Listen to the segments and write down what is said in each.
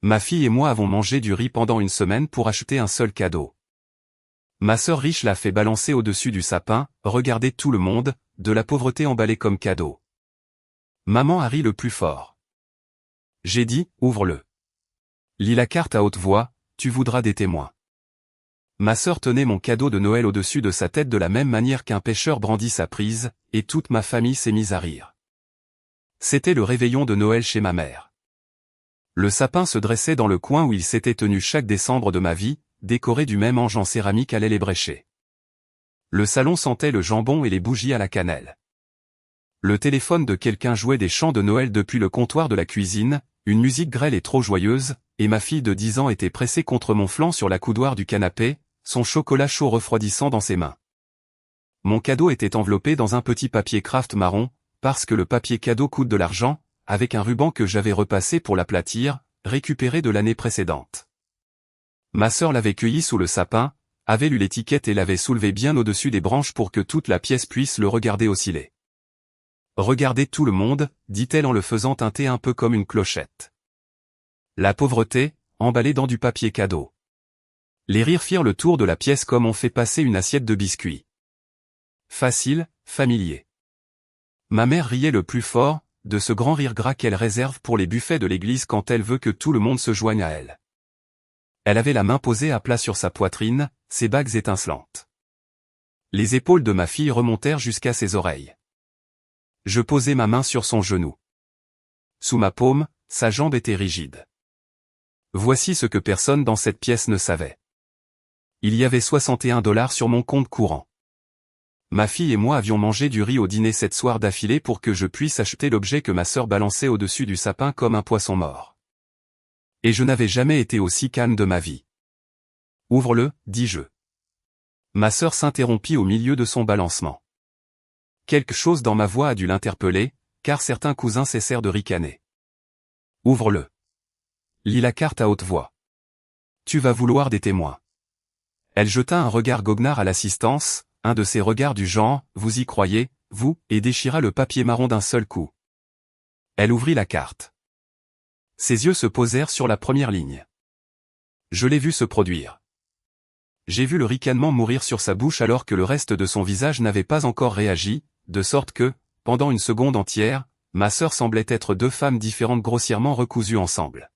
Ma fille et moi avons mangé du riz pendant une semaine pour acheter un seul cadeau. Ma sœur riche l'a fait balancer au-dessus du sapin, regardez tout le monde, de la pauvreté emballée comme cadeau. Maman a ri le plus fort. J'ai dit, ouvre-le. Lis la carte à haute voix, tu voudras des témoins. Ma sœur tenait mon cadeau de Noël au-dessus de sa tête de la même manière qu'un pêcheur brandit sa prise, et toute ma famille s'est mise à rire. C'était le réveillon de Noël chez ma mère. Le sapin se dressait dans le coin où il s'était tenu chaque décembre de ma vie, décoré du même ange en céramique à l'aile ébréchée. Le salon sentait le jambon et les bougies à la cannelle. Le téléphone de quelqu'un jouait des chants de Noël depuis le comptoir de la cuisine, une musique grêle et trop joyeuse, et ma fille de 10 ans était pressée contre mon flanc sur la coudoir du canapé, son chocolat chaud refroidissant dans ses mains. Mon cadeau était enveloppé dans un petit papier craft marron, parce que le papier cadeau coûte de l'argent, avec un ruban que j'avais repassé pour l'aplatir, récupéré de l'année précédente. Ma sœur l'avait cueilli sous le sapin, avait lu l'étiquette et l'avait soulevé bien au-dessus des branches pour que toute la pièce puisse le regarder osciller. « Regardez tout le monde », dit-elle en le faisant tinter un peu comme une clochette. La pauvreté, emballée dans du papier cadeau. Les rires firent le tour de la pièce comme on fait passer une assiette de biscuits. Facile, familier. Ma mère riait le plus fort, de ce grand rire gras qu'elle réserve pour les buffets de l'église quand elle veut que tout le monde se joigne à elle. Elle avait la main posée à plat sur sa poitrine, ses bagues étincelantes. Les épaules de ma fille remontèrent jusqu'à ses oreilles. Je posai ma main sur son genou. Sous ma paume, sa jambe était rigide. Voici ce que personne dans cette pièce ne savait. Il y avait 61 $ sur mon compte courant. Ma fille et moi avions mangé du riz au dîner 7 soirs d'affilée pour que je puisse acheter l'objet que ma sœur balançait au-dessus du sapin comme un poisson mort. Et je n'avais jamais été aussi calme de ma vie. « Ouvre-le », dis-je. Ma sœur s'interrompit au milieu de son balancement. Quelque chose dans ma voix a dû l'interpeller, car certains cousins cessèrent de ricaner. « Ouvre-le. Lis la carte à haute voix. Tu vas vouloir des témoins. » Elle jeta un regard goguenard à l'assistance, un de ces regards du genre « Vous y croyez, vous ?» et déchira le papier marron d'un seul coup. Elle ouvrit la carte. Ses yeux se posèrent sur la première ligne. Je l'ai vu se produire. J'ai vu le ricanement mourir sur sa bouche alors que le reste de son visage n'avait pas encore réagi, de sorte que, pendant une seconde entière, ma sœur semblait être deux femmes différentes grossièrement recousues ensemble.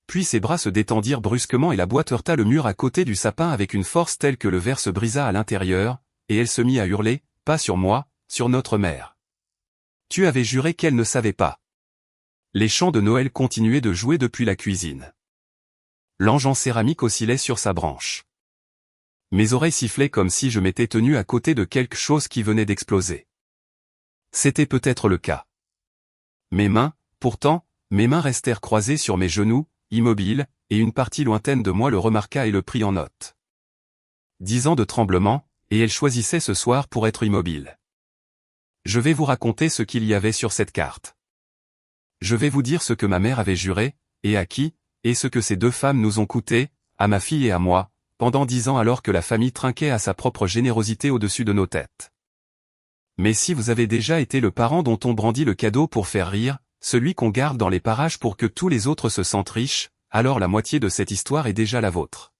Puis ses bras se détendirent brusquement et la boîte heurta le mur à côté du sapin avec une force telle que le verre se brisa à l'intérieur, et elle se mit à hurler, pas sur moi, sur notre mère. Tu avais juré qu'elle ne savait pas. Les chants de Noël continuaient de jouer depuis la cuisine. L'ange en céramique oscillait sur sa branche. Mes oreilles sifflaient comme si je m'étais tenu à côté de quelque chose qui venait d'exploser. C'était peut-être le cas. Mes mains, pourtant, mes mains restèrent croisées sur mes genoux, immobiles, et une partie lointaine de moi le remarqua et le prit en note. 10 ans de tremblement, et elle choisissait ce soir pour être immobile. Je vais vous raconter ce qu'il y avait sur cette carte. Je vais vous dire ce que ma mère avait juré, et à qui, et ce que ces deux femmes nous ont coûté, à ma fille et à moi, pendant 10 ans alors que la famille trinquait à sa propre générosité au-dessus de nos têtes. Mais si vous avez déjà été le parent dont on brandit le cadeau pour faire rire, celui qu'on garde dans les parages pour que tous les autres se sentent riches, alors la moitié de cette histoire est déjà la vôtre.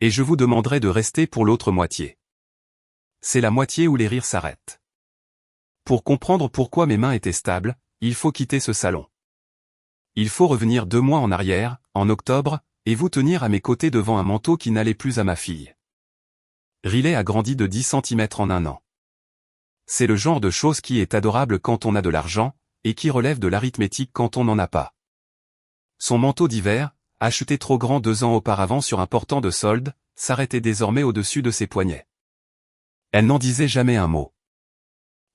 Et je vous demanderai de rester pour l'autre moitié. C'est la moitié où les rires s'arrêtent. Pour comprendre pourquoi mes mains étaient stables, il faut quitter ce salon. Il faut revenir 2 mois en arrière, en octobre, et vous tenir à mes côtés devant un manteau qui n'allait plus à ma fille. Riley a grandi de 10 cm en 1 an. C'est le genre de chose qui est adorable quand on a de l'argent, et qui relève de l'arithmétique quand on n'en a pas. Son manteau d'hiver, acheté trop grand 2 ans auparavant sur un portant de solde, s'arrêtait désormais au-dessus de ses poignets. Elle n'en disait jamais un mot.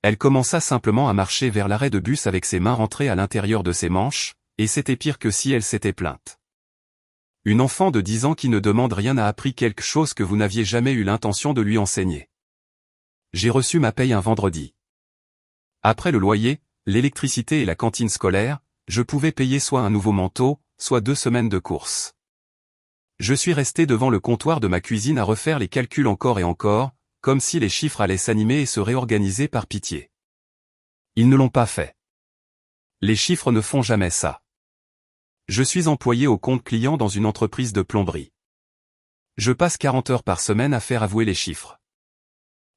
Elle commença simplement à marcher vers l'arrêt de bus avec ses mains rentrées à l'intérieur de ses manches, et c'était pire que si elle s'était plainte. Une enfant de 10 ans qui ne demande rien a appris quelque chose que vous n'aviez jamais eu l'intention de lui enseigner. J'ai reçu ma paye un vendredi. Après le loyer, l'électricité et la cantine scolaire, je pouvais payer soit un nouveau manteau, soit 2 semaines de courses. Je suis resté devant le comptoir de ma cuisine à refaire les calculs encore et encore, comme si les chiffres allaient s'animer et se réorganiser par pitié. Ils ne l'ont pas fait. Les chiffres ne font jamais ça. Je suis employé au compte client dans une entreprise de plomberie. Je passe 40 heures par semaine à faire avouer les chiffres.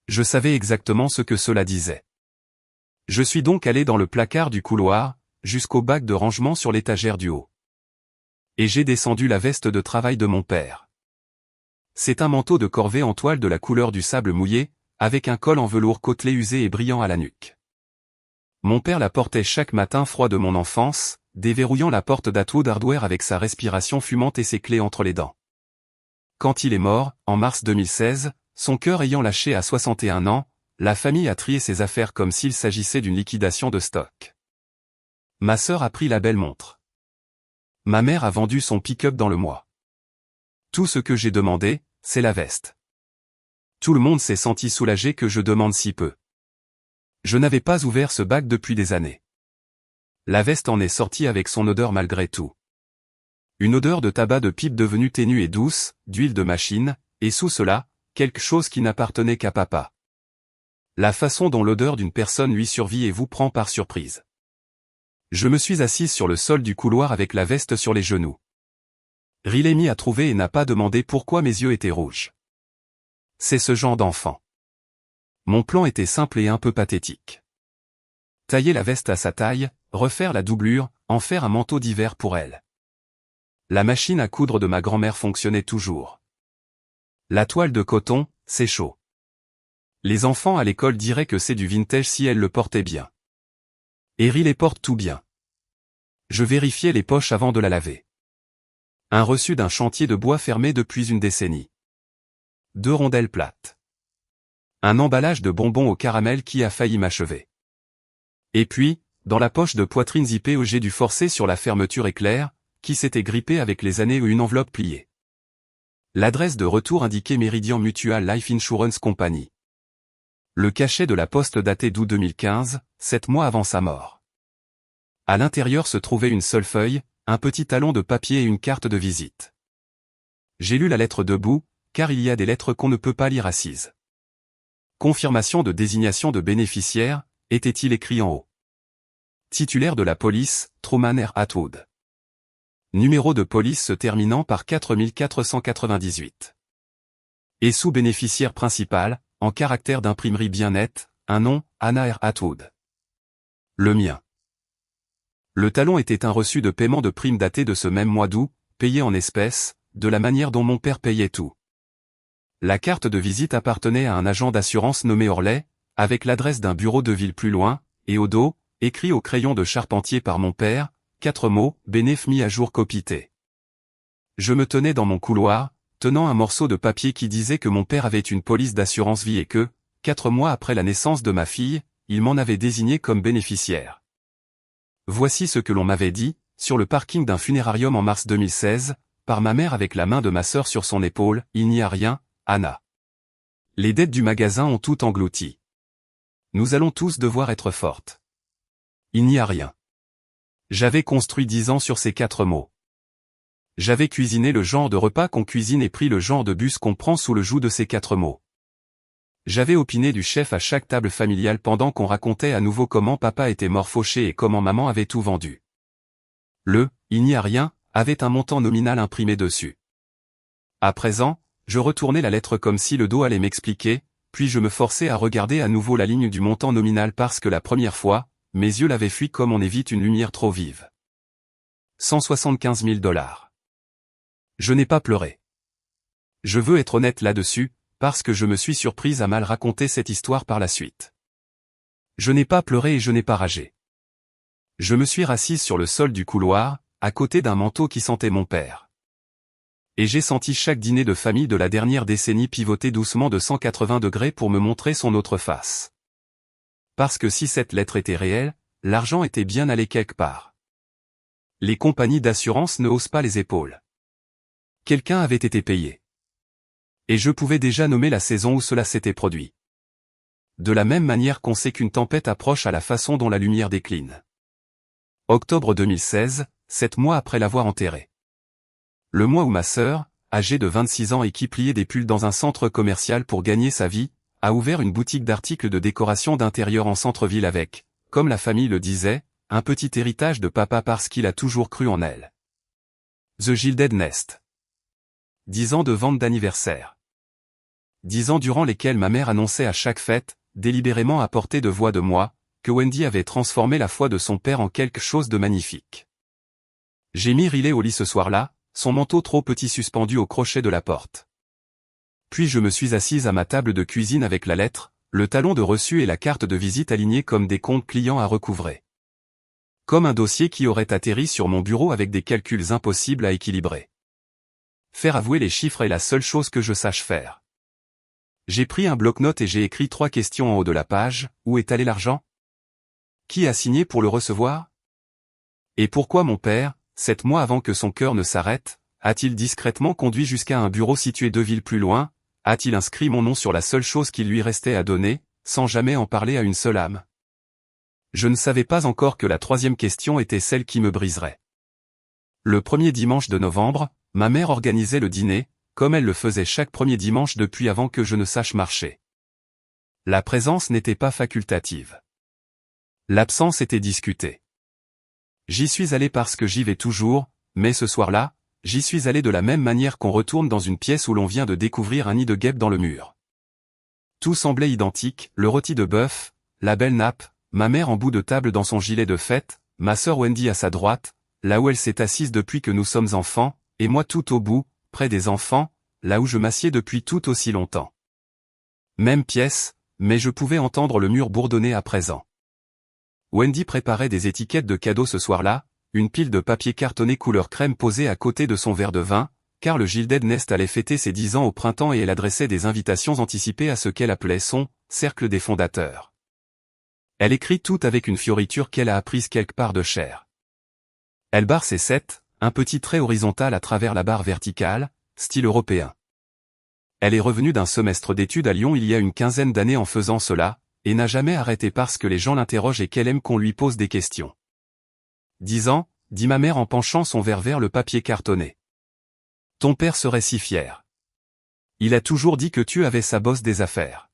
Je savais exactement ce que cela disait. Je suis donc allé dans le placard du couloir, jusqu'au bac de rangement sur l'étagère du haut. Et j'ai descendu la veste de travail de mon père. C'est un manteau de corvée en toile de la couleur du sable mouillé, avec un col en velours côtelé usé et brillant à la nuque. Mon père la portait chaque matin froid de mon enfance, déverrouillant la porte d'Atwood Hardware avec sa respiration fumante et ses clés entre les dents. Quand il est mort, en mars 2016, son cœur ayant lâché à 61 ans, la famille a trié ses affaires comme s'il s'agissait d'une liquidation de stock. Ma sœur a pris la belle montre. Ma mère a vendu son pick-up dans le mois. Tout ce que j'ai demandé, c'est la veste. Tout le monde s'est senti soulagé que je demande si peu. Je n'avais pas ouvert ce bac depuis des années. La veste en est sortie avec son odeur malgré tout. Une odeur de tabac de pipe devenue ténue et douce, d'huile de machine, et sous cela, quelque chose qui n'appartenait qu'à papa. La façon dont l'odeur d'une personne lui survit et vous prend par surprise. Je me suis assise sur le sol du couloir avec la veste sur les genoux. Riley a trouvé et n'a pas demandé pourquoi mes yeux étaient rouges. C'est ce genre d'enfant. Mon plan était simple et un peu pathétique. Tailler la veste à sa taille, refaire la doublure, en faire un manteau d'hiver pour elle. La machine à coudre de ma grand-mère fonctionnait toujours. La toile de coton, c'est chaud. Les enfants à l'école diraient que c'est du vintage si elle le portait bien. Et Riley porte tout bien. Je vérifiais les poches avant de la laver. Un reçu d'un chantier de bois fermé depuis une décennie. 2 rondelles plates. Un emballage de bonbons au caramel qui a failli m'achever. Et puis, dans la poche de poitrine zippée au jet du forcé sur la fermeture éclair, qui s'était grippée avec les années ou une enveloppe pliée. L'adresse de retour indiquait Meridian Mutual Life Insurance Company. Le cachet de la poste daté d'août 2015, 7 mois avant sa mort. À l'intérieur se trouvait une seule feuille, un petit talon de papier et une carte de visite. J'ai lu la lettre debout, car il y a des lettres qu'on ne peut pas lire assises. Confirmation de désignation de bénéficiaire, était-il écrit en haut. Titulaire de la police, Truman R. Atwood. Numéro de police se terminant par 4498. Et sous-bénéficiaire principal, en caractère d'imprimerie bien nette, un nom, Anna R. Atwood. Le mien. Le talon était un reçu de paiement de prime daté de ce même mois d'août, payé en espèces, de la manière dont mon père payait tout. La carte de visite appartenait à un agent d'assurance nommé Orley, avec l'adresse d'un bureau de ville plus loin, et au dos, écrit au crayon de charpentier par mon père, 4 mots, bénéf mis à jour copité. Je me tenais dans mon couloir, tenant un morceau de papier qui disait que mon père avait une police d'assurance vie et que, 4 mois après la naissance de ma fille, il m'en avait désigné comme bénéficiaire. Voici ce que l'on m'avait dit, sur le parking d'un funérarium en mars 2016, par ma mère avec la main de ma sœur sur son épaule, il n'y a rien, Anna. Les dettes du magasin ont tout englouti. Nous allons tous devoir être fortes. Il n'y a rien. J'avais construit 10 ans sur ces 4 mots. J'avais cuisiné le genre de repas qu'on cuisine et pris le genre de bus qu'on prend sous le joug de ces 4 mots. J'avais opiné du chef à chaque table familiale pendant qu'on racontait à nouveau comment papa était mort fauché et comment maman avait tout vendu. Le « il n'y a rien » avait un montant nominal imprimé dessus. À présent, je retournais la lettre comme si le dos allait m'expliquer, puis je me forçais à regarder à nouveau la ligne du montant nominal parce que la première fois, mes yeux l'avaient fui comme on évite une lumière trop vive. 175 000 $. Je n'ai pas pleuré. Je veux être honnête là-dessus, parce que je me suis surprise à mal raconter cette histoire par la suite. Je n'ai pas pleuré et je n'ai pas ragé. Je me suis rassise sur le sol du couloir, à côté d'un manteau qui sentait mon père. Et j'ai senti chaque dîner de famille de la dernière décennie pivoter doucement de 180 degrés pour me montrer son autre face. Parce que si cette lettre était réelle, l'argent était bien allé quelque part. Les compagnies d'assurance ne haussent pas les épaules. Quelqu'un avait été payé. Et je pouvais déjà nommer la saison où cela s'était produit. De la même manière qu'on sait qu'une tempête approche à la façon dont la lumière décline. Octobre 2016, 7 mois après l'avoir enterré. Le mois où ma sœur, âgée de 26 ans et qui pliait des pulls dans un centre commercial pour gagner sa vie, a ouvert une boutique d'articles de décoration d'intérieur en centre-ville avec, comme la famille le disait, un petit héritage de papa parce qu'il a toujours cru en elle. The Gilded Nest. 10 ans de vente d'anniversaire. 10 ans durant lesquels ma mère annonçait à chaque fête, délibérément à portée de voix de moi, que Wendy avait transformé la foi de son père en quelque chose de magnifique. J'ai mis Riley au lit ce soir-là, son manteau trop petit suspendu au crochet de la porte. Puis je me suis assise à ma table de cuisine avec la lettre, le talon de reçu et la carte de visite alignés comme des comptes clients à recouvrer. Comme un dossier qui aurait atterri sur mon bureau avec des calculs impossibles à équilibrer. Faire avouer les chiffres est la seule chose que je sache faire. J'ai pris un bloc-notes et j'ai écrit 3 questions en haut de la page. Où est allé l'argent? Qui a signé pour le recevoir? Et pourquoi mon père, 7 mois avant que son cœur ne s'arrête, a-t-il discrètement conduit jusqu'à un bureau situé 2 villes plus loin, a-t-il inscrit mon nom sur la seule chose qu'il lui restait à donner, sans jamais en parler à une seule âme? Je ne savais pas encore que la 3e question était celle qui me briserait. Le premier dimanche de novembre, ma mère organisait le dîner, comme elle le faisait chaque premier dimanche depuis avant que je ne sache marcher. La présence n'était pas facultative. L'absence était discutée. J'y suis allé parce que j'y vais toujours, mais ce soir-là, j'y suis allé de la même manière qu'on retourne dans une pièce où l'on vient de découvrir un nid de guêpes dans le mur. Tout semblait identique, le rôti de bœuf, la belle nappe, ma mère en bout de table dans son gilet de fête, ma sœur Wendy à sa droite, là où elle s'est assise depuis que nous sommes enfants, et moi tout au bout, près des enfants, là où je m'assieds depuis tout aussi longtemps. Même pièce, mais je pouvais entendre le mur bourdonner à présent. Wendy préparait des étiquettes de cadeaux ce soir-là, une pile de papier cartonné couleur crème posée à côté de son verre de vin, car le Gilded Nest allait fêter ses 10 ans au printemps et elle adressait des invitations anticipées à ce qu'elle appelait son « cercle des fondateurs ». Elle écrit tout avec une fioriture qu'elle a apprise quelque part de chair. Elle barre ses 7, un petit trait horizontal à travers la barre verticale, style européen. Elle est revenue d'un semestre d'études à Lyon il y a une quinzaine d'années en faisant cela, et n'a jamais arrêté parce que les gens l'interrogent et qu'elle aime qu'on lui pose des questions. 10 ans, dit ma mère en penchant son verre vers le papier cartonné. Ton père serait si fier. Il a toujours dit que tu avais sa bosse des affaires.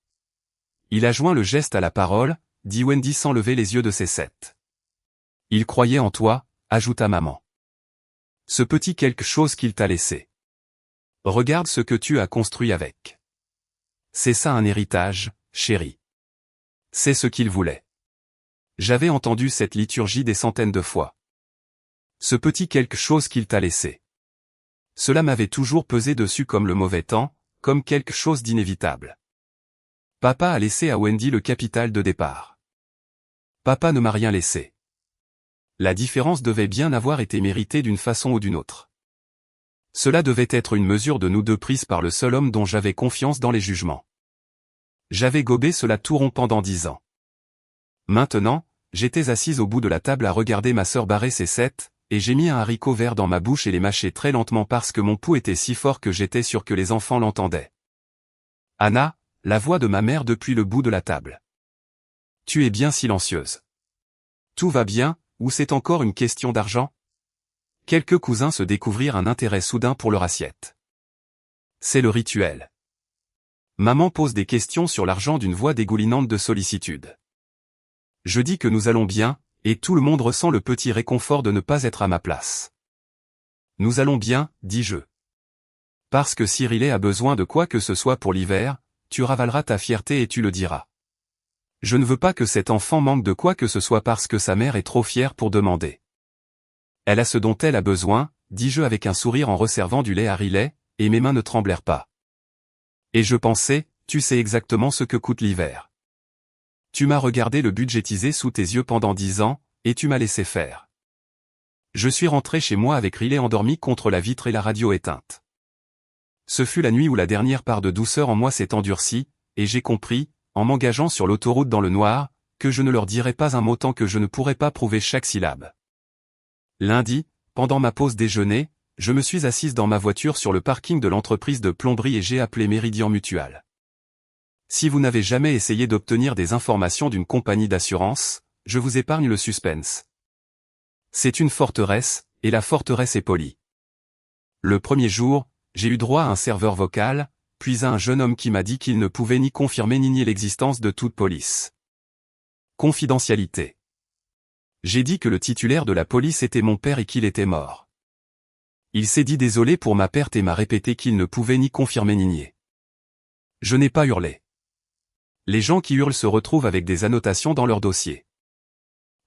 Il a joint le geste à la parole, dit Wendy sans lever les yeux de ses 7. Il croyait en toi, ajouta maman. Ce petit quelque chose qu'il t'a laissé. Regarde ce que tu as construit avec. C'est ça un héritage, chérie. C'est ce qu'il voulait. J'avais entendu cette liturgie des centaines de fois. Ce petit quelque chose qu'il t'a laissé. Cela m'avait toujours pesé dessus comme le mauvais temps, comme quelque chose d'inévitable. Papa a laissé à Wendy le capital de départ. Papa ne m'a rien laissé. La différence devait bien avoir été méritée d'une façon ou d'une autre. Cela devait être une mesure de nous deux prise par le seul homme dont j'avais confiance dans les jugements. J'avais gobé cela tout rond pendant 10 ans. Maintenant, j'étais assise au bout de la table à regarder ma sœur barrer ses 7, et j'ai mis un haricot vert dans ma bouche et les mâcher très lentement parce que mon pouls était si fort que j'étais sûr que les enfants l'entendaient. Anna, la voix de ma mère depuis le bout de la table. Tu es bien silencieuse. Tout va bien, ou c'est encore une question d'argent? Quelques cousins se découvrirent un intérêt soudain pour leur assiette. C'est le rituel. Maman pose des questions sur l'argent d'une voix dégoulinante de sollicitude. Je dis que nous allons bien, et tout le monde ressent le petit réconfort de ne pas être à ma place. Nous allons bien, dis-je. Parce que si Riley a besoin de quoi que ce soit pour l'hiver, tu ravaleras ta fierté et tu le diras. Je ne veux pas que cet enfant manque de quoi que ce soit parce que sa mère est trop fière pour demander. Elle a ce dont elle a besoin, dis-je avec un sourire en resservant du lait à Riley, et mes mains ne tremblèrent pas. Et je pensais, tu sais exactement ce que coûte l'hiver. Tu m'as regardé le budgétiser sous tes yeux pendant 10 ans, et tu m'as laissé faire. Je suis rentré chez moi avec Riley endormi contre la vitre et la radio éteinte. Ce fut la nuit où la dernière part de douceur en moi s'est endurcie, et j'ai compris, en m'engageant sur l'autoroute dans le noir, que je ne leur dirai pas un mot tant que je ne pourrai pas prouver chaque syllabe. Lundi, pendant ma pause déjeuner, je me suis assise dans ma voiture sur le parking de l'entreprise de plomberie et j'ai appelé Méridian Mutual. Si vous n'avez jamais essayé d'obtenir des informations d'une compagnie d'assurance, je vous épargne le suspense. C'est une forteresse, et la forteresse est polie. Le premier jour, j'ai eu droit à un serveur vocal, puis à un jeune homme qui m'a dit qu'il ne pouvait ni confirmer ni nier l'existence de toute police. Confidentialité. J'ai dit que le titulaire de la police était mon père et qu'il était mort. Il s'est dit désolé pour ma perte et m'a répété qu'il ne pouvait ni confirmer ni nier. Je n'ai pas hurlé. Les gens qui hurlent se retrouvent avec des annotations dans leur dossier.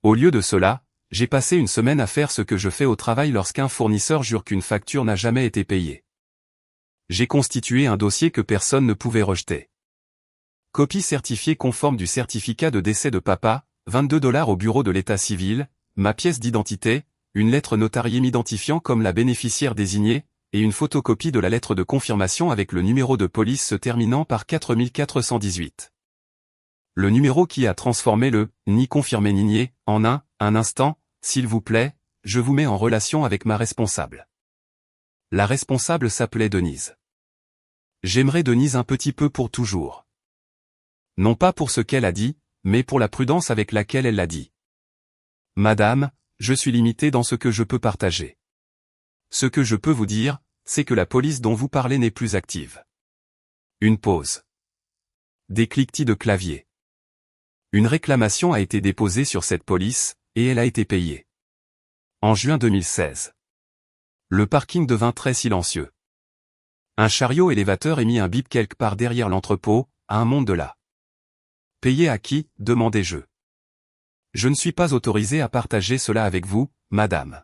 Au lieu de cela, j'ai passé une semaine à faire ce que je fais au travail lorsqu'un fournisseur jure qu'une facture n'a jamais été payée. J'ai constitué un dossier que personne ne pouvait rejeter. Copie certifiée conforme du certificat de décès de papa, $22 au bureau de l'état civil, ma pièce d'identité, une lettre notariée m'identifiant comme la bénéficiaire désignée, et une photocopie de la lettre de confirmation avec le numéro de police se terminant par 4418. Le numéro qui a transformé le « ni confirmé ni nié » en un instant, s'il vous plaît, je vous mets en relation avec ma responsable. La responsable s'appelait Denise. J'aimerais Denise un petit peu pour toujours. Non pas pour ce qu'elle a dit, mais pour la prudence avec laquelle elle l'a dit. Madame, je suis limité dans ce que je peux partager. Ce que je peux vous dire, c'est que la police dont vous parlez n'est plus active. Une pause. Des cliquetis de clavier. Une réclamation a été déposée sur cette police, et elle a été payée. En juin 2016. Le parking devint très silencieux. Un chariot élévateur émit un bip quelque part derrière l'entrepôt, à un monde de là. Payé à qui, demandai-je. Je ne suis pas autorisé à partager cela avec vous, madame.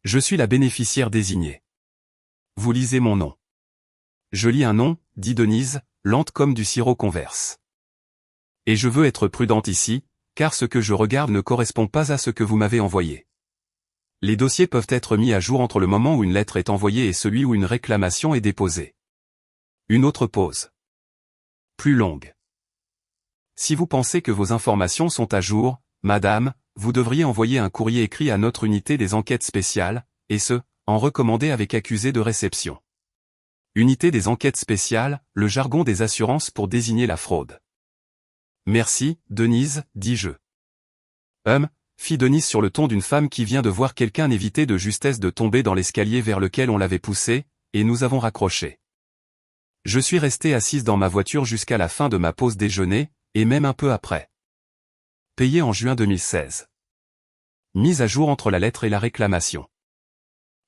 Je suis la bénéficiaire désignée. Vous lisez mon nom. Je lis un nom, dit Denise, lente comme du sirop qu'on verse. Et je veux être prudente ici, car ce que je regarde ne correspond pas à ce que vous m'avez envoyé. Les dossiers peuvent être mis à jour entre le moment où une lettre est envoyée et celui où une réclamation est déposée. Une autre pause. Plus longue. Si vous pensez que vos informations sont à jour, madame, vous devriez envoyer un courrier écrit à notre unité des enquêtes spéciales, et ce, en recommandé avec accusé de réception. Unité des enquêtes spéciales, le jargon des assurances pour désigner la fraude. Merci, Denise, dis-je. Fit Denise sur le ton d'une femme qui vient de voir quelqu'un éviter de justesse de tomber dans l'escalier vers lequel on l'avait poussé, et nous avons raccroché. Je suis restée assise dans ma voiture jusqu'à la fin de ma pause déjeuner, et même un peu après. Payé en juin 2016. Mise à jour entre la lettre et la réclamation.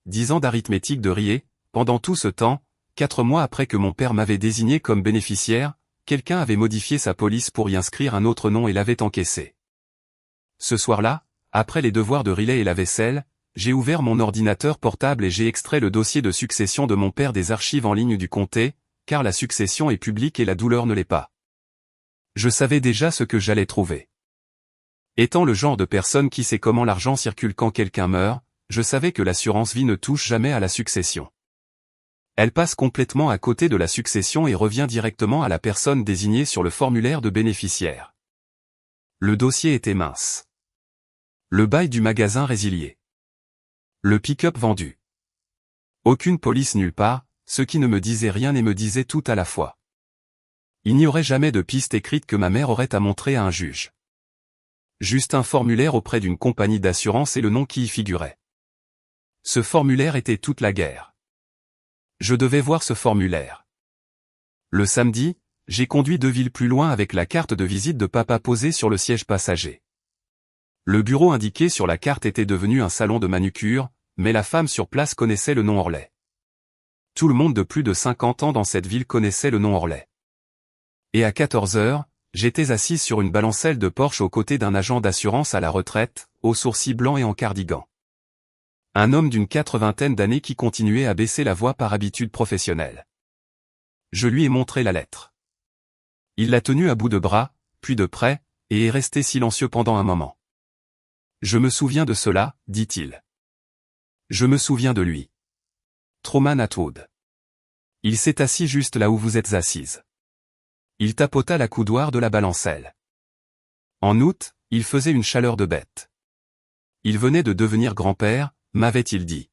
10 ans d'arithmétique de Rié, pendant tout ce temps, 4 mois après que mon père m'avait désigné comme bénéficiaire, quelqu'un avait modifié sa police pour y inscrire un autre nom et l'avait encaissé. Ce soir-là, après les devoirs de Riley et la vaisselle, j'ai ouvert mon ordinateur portable et j'ai extrait le dossier de succession de mon père des archives en ligne du comté, car la succession est publique et la douleur ne l'est pas. Je savais déjà ce que j'allais trouver. Étant le genre de personne qui sait comment l'argent circule quand quelqu'un meurt, je savais que l'assurance vie ne touche jamais à la succession. Elle passe complètement à côté de la succession et revient directement à la personne désignée sur le formulaire de bénéficiaire. Le dossier était mince. Le bail du magasin résilié. Le pick-up vendu. Aucune police nulle part, ce qui ne me disait rien et me disait tout à la fois. Il n'y aurait jamais de piste écrite que ma mère aurait à montrer à un juge. Juste un formulaire auprès d'une compagnie d'assurance et le nom qui y figurait. Ce formulaire était toute la guerre. Je devais voir ce formulaire. Le samedi, j'ai conduit 2 villes plus loin avec la carte de visite de papa posée sur le siège passager. Le bureau indiqué sur la carte était devenu un salon de manucure, mais la femme sur place connaissait le nom Orlais. Tout le monde de plus de 50 ans dans cette ville connaissait le nom Orlais. Et à 14 heures, j'étais assise sur une balancelle de Porsche aux côtés d'un agent d'assurance à la retraite, aux sourcils blancs et en cardigan. Un homme d'une 80aine d'années qui continuait à baisser la voix par habitude professionnelle. Je lui ai montré la lettre. Il l'a tenue à bout de bras, puis de près, et est resté silencieux pendant un moment. Je me souviens de cela, dit-il. Je me souviens de lui. Truman Atwood. Il s'est assis juste là où vous êtes assise. Il tapota la coudoir de la balancelle. En août, il faisait une chaleur de bête. Il venait de devenir grand-père, m'avait-il dit.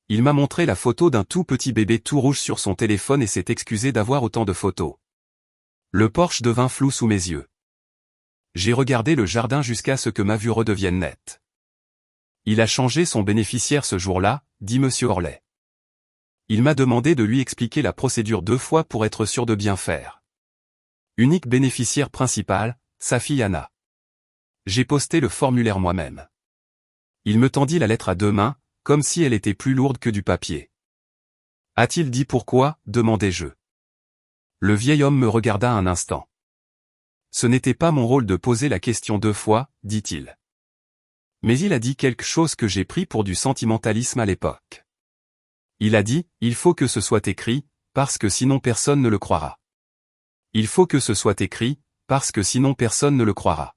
Il m'a montré la photo d'un tout petit bébé tout rouge sur son téléphone et s'est excusé d'avoir autant de photos. Le Porsche devint flou sous mes yeux. J'ai regardé le jardin jusqu'à ce que ma vue redevienne nette. Il a changé son bénéficiaire ce jour-là, dit monsieur Orlais. Il m'a demandé de lui expliquer la procédure 2 fois pour être sûr de bien faire. Unique bénéficiaire principal, sa fille Anna. J'ai posté le formulaire moi-même. Il me tendit la lettre à 2 mains, comme si elle était plus lourde que du papier. A-t-il dit pourquoi, demandai-je. Le vieil homme me regarda un instant. Ce n'était pas mon rôle de poser la question 2 fois, dit-il. Mais il a dit quelque chose que j'ai pris pour du sentimentalisme à l'époque. Il a dit, il faut que ce soit écrit, parce que sinon personne ne le croira. Il faut que ce soit écrit, parce que sinon personne ne le croira.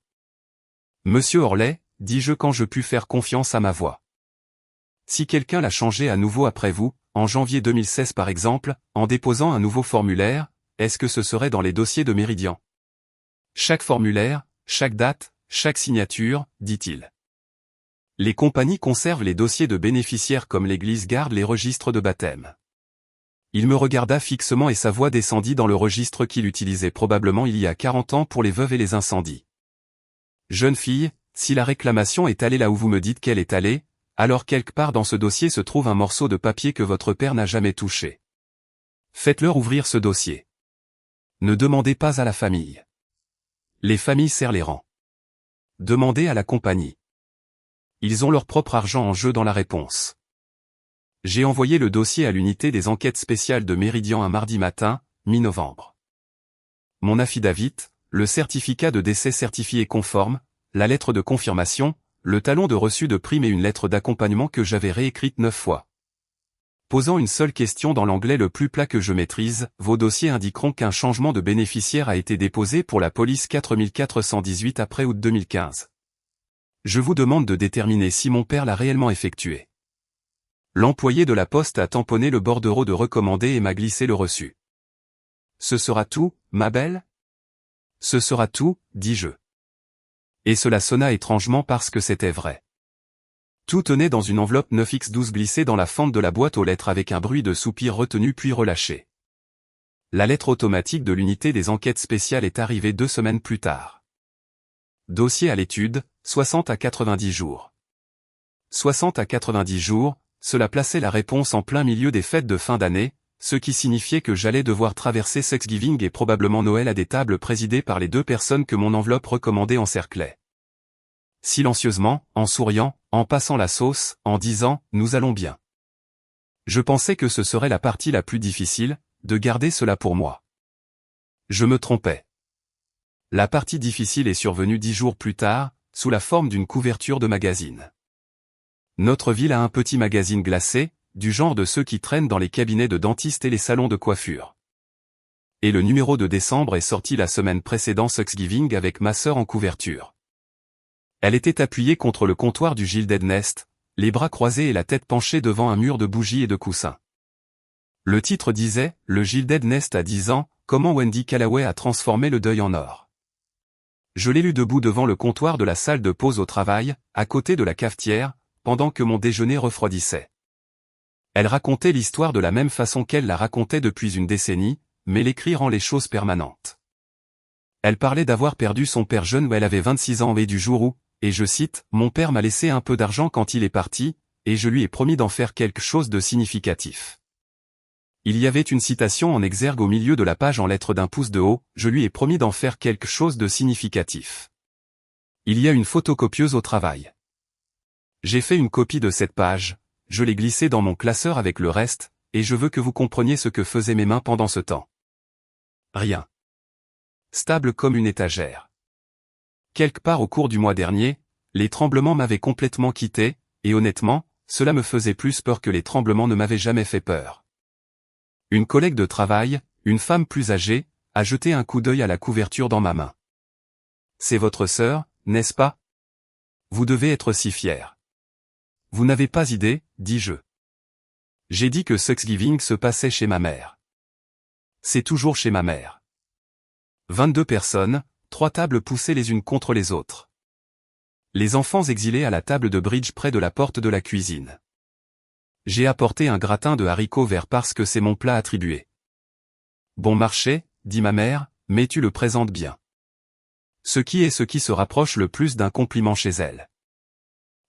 Monsieur Orley, dis-je quand je pus faire confiance à ma voix. Si quelqu'un l'a changé à nouveau après vous, en janvier 2016 par exemple, en déposant un nouveau formulaire, est-ce que ce serait dans les dossiers de Méridian? Chaque formulaire, chaque date, chaque signature, dit-il. Les compagnies conservent les dossiers de bénéficiaires comme l'Église garde les registres de baptême. Il me regarda fixement et sa voix descendit dans le registre qu'il utilisait probablement il y a 40 ans pour les veuves et les incendies. Jeune fille, si la réclamation est allée là où vous me dites qu'elle est allée, alors quelque part dans ce dossier se trouve un morceau de papier que votre père n'a jamais touché. Faites-leur ouvrir ce dossier. Ne demandez pas à la famille. Les familles serrent les rangs. Demandez à la compagnie. Ils ont leur propre argent en jeu dans la réponse. J'ai envoyé le dossier à l'unité des enquêtes spéciales de Méridian un mardi matin, mi-novembre. Mon affidavit, le certificat de décès certifié conforme, la lettre de confirmation, le talon de reçu de prime et une lettre d'accompagnement que j'avais réécrite 9 fois. Posant une seule question dans l'anglais le plus plat que je maîtrise, vos dossiers indiqueront qu'un changement de bénéficiaire a été déposé pour la police 4418 après août 2015. Je vous demande de déterminer si mon père l'a réellement effectué. L'employé de la poste a tamponné le bordereau de recommandé et m'a glissé le reçu. Ce sera tout, ma belle? Ce sera tout, dis-je. Et cela sonna étrangement parce que c'était vrai. Tout tenait dans une enveloppe 9x12 glissée dans la fente de la boîte aux lettres avec un bruit de soupir retenu puis relâché. La lettre automatique de l'unité des enquêtes spéciales est arrivée 2 semaines plus tard. Dossier à l'étude, 60 à 90 jours. 60 à 90 jours, cela plaçait la réponse en plein milieu des fêtes de fin d'année, ce qui signifiait que j'allais devoir traverser Thanksgiving et probablement Noël à des tables présidées par les 2 personnes que mon enveloppe recommandée encerclait. Silencieusement, en souriant, en passant la sauce, en disant « Nous allons bien ». Je pensais que ce serait la partie la plus difficile, de garder cela pour moi. Je me trompais. La partie difficile est survenue 10 jours plus tard, sous la forme d'une couverture de magazine. Notre ville a un petit magazine glacé, du genre de ceux qui traînent dans les cabinets de dentistes et les salons de coiffure. Et le numéro de décembre est sorti la semaine précédant Thanksgiving avec ma sœur en couverture. Elle était appuyée contre le comptoir du Gilded Nest, les bras croisés et la tête penchée devant un mur de bougies et de coussins. Le titre disait « Le Gilded Nest à 10 ans, comment Wendy Callaway a transformé le deuil en or ». Je l'ai lu debout devant le comptoir de la salle de pause au travail, à côté de la cafetière, pendant que mon déjeuner refroidissait. Elle racontait l'histoire de la même façon qu'elle la racontait depuis une décennie, mais l'écrit rend les choses permanentes. Elle parlait d'avoir perdu son père jeune où elle avait 26 ans et du jour où, et je cite, « Mon père m'a laissé un peu d'argent quand il est parti, et je lui ai promis d'en faire quelque chose de significatif. » Il y avait une citation en exergue au milieu de la page en lettres d'1 pouce de haut, « Je lui ai promis d'en faire quelque chose de significatif. » Il y a une photocopieuse au travail. J'ai fait une copie de cette page, je l'ai glissée dans mon classeur avec le reste, et je veux que vous compreniez ce que faisaient mes mains pendant ce temps. Rien. Stable comme une étagère. Quelque part au cours du mois dernier, les tremblements m'avaient complètement quitté, et honnêtement, cela me faisait plus peur que les tremblements ne m'avaient jamais fait peur. Une collègue de travail, une femme plus âgée, a jeté un coup d'œil à la couverture dans ma main. « C'est votre sœur, n'est-ce pas? Vous devez être si fière. » « Vous n'avez pas idée, dis-je. J'ai dit que Thanksgiving se passait chez ma mère. C'est toujours chez ma mère. 22 personnes, 3 tables poussées les unes contre les autres. Les enfants exilés à la table de bridge près de la porte de la cuisine. J'ai apporté un gratin de haricots verts parce que c'est mon plat attribué. Bon marché, dit ma mère, mais tu le présentes bien. Ce qui se rapproche le plus d'un compliment chez elle.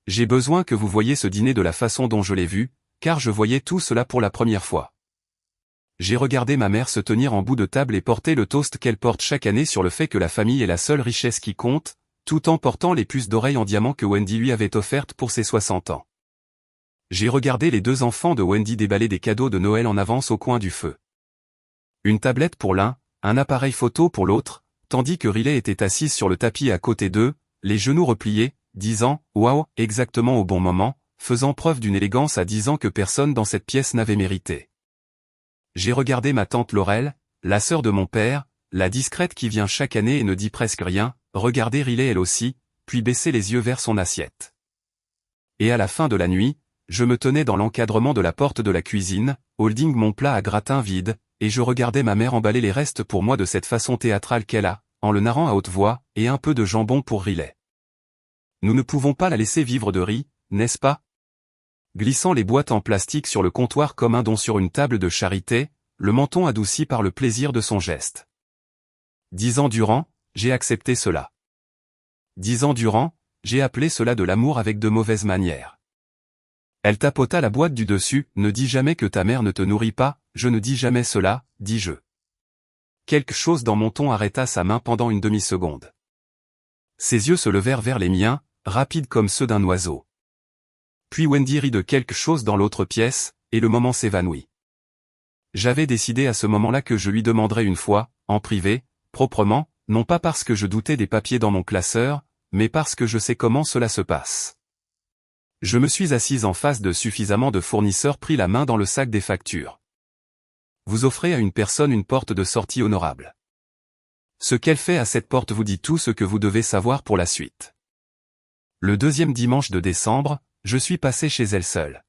J'ai besoin que vous voyiez ce dîner de la façon dont je l'ai vu, car je voyais tout cela pour la première fois. J'ai regardé ma mère se tenir en bout de table et porter le toast qu'elle porte chaque année sur le fait que la famille est la seule richesse qui compte, tout en portant les puces d'oreilles en diamant que Wendy lui avait offertes pour ses 60 ans. J'ai regardé les deux enfants de Wendy déballer des cadeaux de Noël en avance au coin du feu. Une tablette pour l'un, un appareil photo pour l'autre, tandis que Riley était assise sur le tapis à côté d'eux, les genoux repliés, disant « Waouh » exactement au bon moment, faisant preuve d'une élégance à 10 ans que personne dans cette pièce n'avait mérité. J'ai regardé ma tante Laurel, la sœur de mon père, la discrète qui vient chaque année et ne dit presque rien, regarder Riley elle aussi, puis baisser les yeux vers son assiette. Et à la fin de la nuit, je me tenais dans l'encadrement de la porte de la cuisine, holding mon plat à gratin vide, et je regardais ma mère emballer les restes pour moi de cette façon théâtrale qu'elle a, en le narrant à haute voix, et un peu de jambon pour Riley. Nous ne pouvons pas la laisser vivre de riz, n'est-ce pas? Glissant les boîtes en plastique sur le comptoir comme un don sur une table de charité, le menton adouci par le plaisir de son geste. 10 ans durant, j'ai accepté cela. 10 ans durant, j'ai appelé cela de l'amour avec de mauvaises manières. Elle tapota la boîte du dessus, ne dis jamais que ta mère ne te nourrit pas, je ne dis jamais cela, dis-je. Quelque chose dans mon ton arrêta sa main pendant une demi-seconde. Ses yeux se levèrent vers les miens, rapides comme ceux d'un oiseau. Puis Wendy rit de quelque chose dans l'autre pièce, et le moment s'évanouit. J'avais décidé à ce moment-là que je lui demanderais une fois, en privé, proprement, non pas parce que je doutais des papiers dans mon classeur, mais parce que je sais comment cela se passe. Je me suis assise en face de suffisamment de fournisseurs pris la main dans le sac des factures. Vous offrez à une personne une porte de sortie honorable. Ce qu'elle fait à cette porte vous dit tout ce que vous devez savoir pour la suite. Le deuxième dimanche de décembre, je suis passé chez elle seule.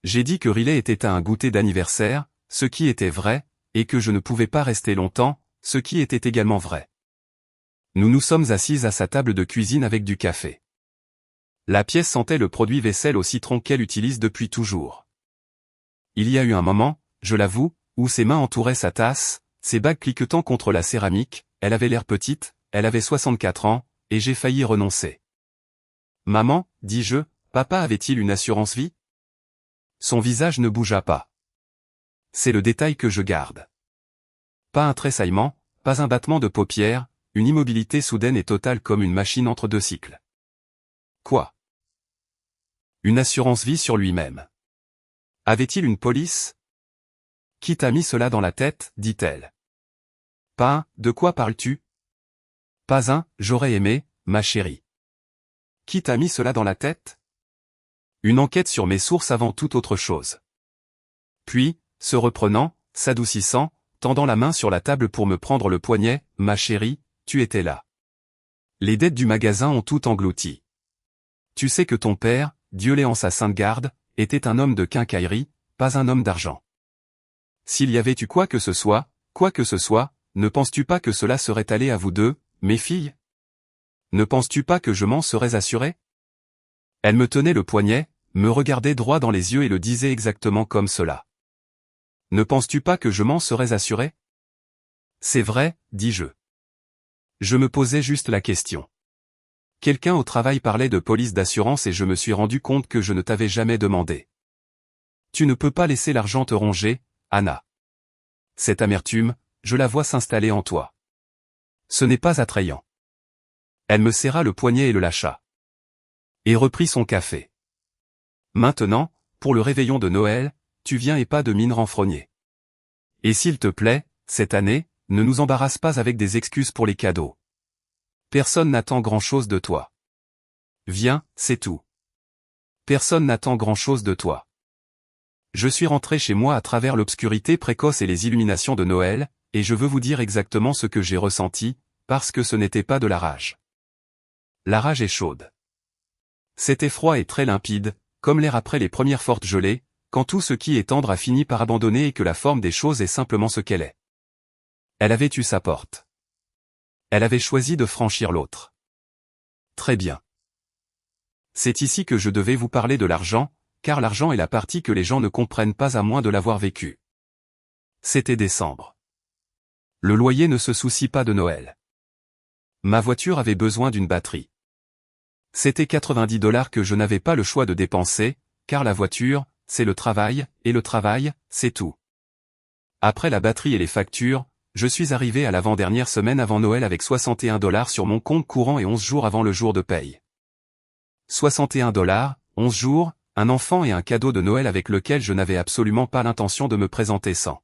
J'ai dit que Riley était à un goûter d'anniversaire, ce qui était vrai, et que je ne pouvais pas rester longtemps, ce qui était également vrai. Nous nous sommes assises à sa table de cuisine avec du café. La pièce sentait le produit vaisselle au citron qu'elle utilise depuis toujours. Il y a eu un moment, je l'avoue, où ses mains entouraient sa tasse, ses bagues cliquetant contre la céramique, elle avait l'air petite, elle avait 64 ans, et j'ai failli renoncer. Maman, dis-je, papa avait-il une assurance vie? Son visage ne bougea pas. C'est le détail que je garde. Pas un tressaillement, pas un battement de paupières, une immobilité soudaine et totale comme une machine entre deux cycles. Quoi? Une assurance vie sur lui-même. Avait-il une police? Qui t'a mis cela dans la tête, dit-elle. Pas un, de quoi parles-tu? Pas un, j'aurais aimé, ma chérie. Qui t'a mis cela dans la tête? Une enquête sur mes sources avant toute autre chose. Puis, se reprenant, s'adoucissant, tendant la main sur la table pour me prendre le poignet, ma chérie, tu étais là. Les dettes du magasin ont tout englouti. Tu sais que ton père, Dieu l'ait en sa sainte garde, était un homme de quincaillerie, pas un homme d'argent. S'il y avait eu quoi que ce soit, ne penses-tu pas que cela serait allé à vous deux, mes filles? Ne penses-tu pas que je m'en serais assuré? Elle me tenait le poignet, me regardait droit dans les yeux et le disait exactement comme cela. Ne penses-tu pas que je m'en serais assuré? C'est vrai, dis-je. Je me posais juste la question. Quelqu'un au travail parlait de police d'assurance et je me suis rendu compte que je ne t'avais jamais demandé. Tu ne peux pas laisser l'argent te ronger, Anna. Cette amertume, je la vois s'installer en toi. Ce n'est pas attrayant. Elle me serra le poignet et le lâcha. Et reprit son café. Maintenant, pour le réveillon de Noël, tu viens et pas de mine renfrognée. Et s'il te plaît, cette année, ne nous embarrasse pas avec des excuses pour les cadeaux. Personne n'attend grand-chose de toi. Viens, c'est tout. Personne n'attend grand-chose de toi. Je suis rentré chez moi à travers l'obscurité précoce et les illuminations de Noël, et je veux vous dire exactement ce que j'ai ressenti, parce que ce n'était pas de la rage. La rage est chaude. C'était froid et très limpide, comme l'air après les premières fortes gelées, quand tout ce qui est tendre a fini par abandonner et que la forme des choses est simplement ce qu'elle est. Elle avait eu sa porte. Elle avait choisi de franchir l'autre. Très bien. C'est ici que je devais vous parler de l'argent, car l'argent est la partie que les gens ne comprennent pas à moins de l'avoir vécu. C'était décembre. Le loyer ne se soucie pas de Noël. Ma voiture avait besoin d'une batterie. C'était 90 $ que je n'avais pas le choix de dépenser, car la voiture, c'est le travail, et le travail, c'est tout. Après la batterie et les factures, je suis arrivé à l'avant-dernière semaine avant Noël avec 61 $ sur mon compte courant et 11 jours avant le jour de paye. 61 $, 11 jours, un enfant et un cadeau de Noël avec lequel je n'avais absolument pas l'intention de me présenter sans.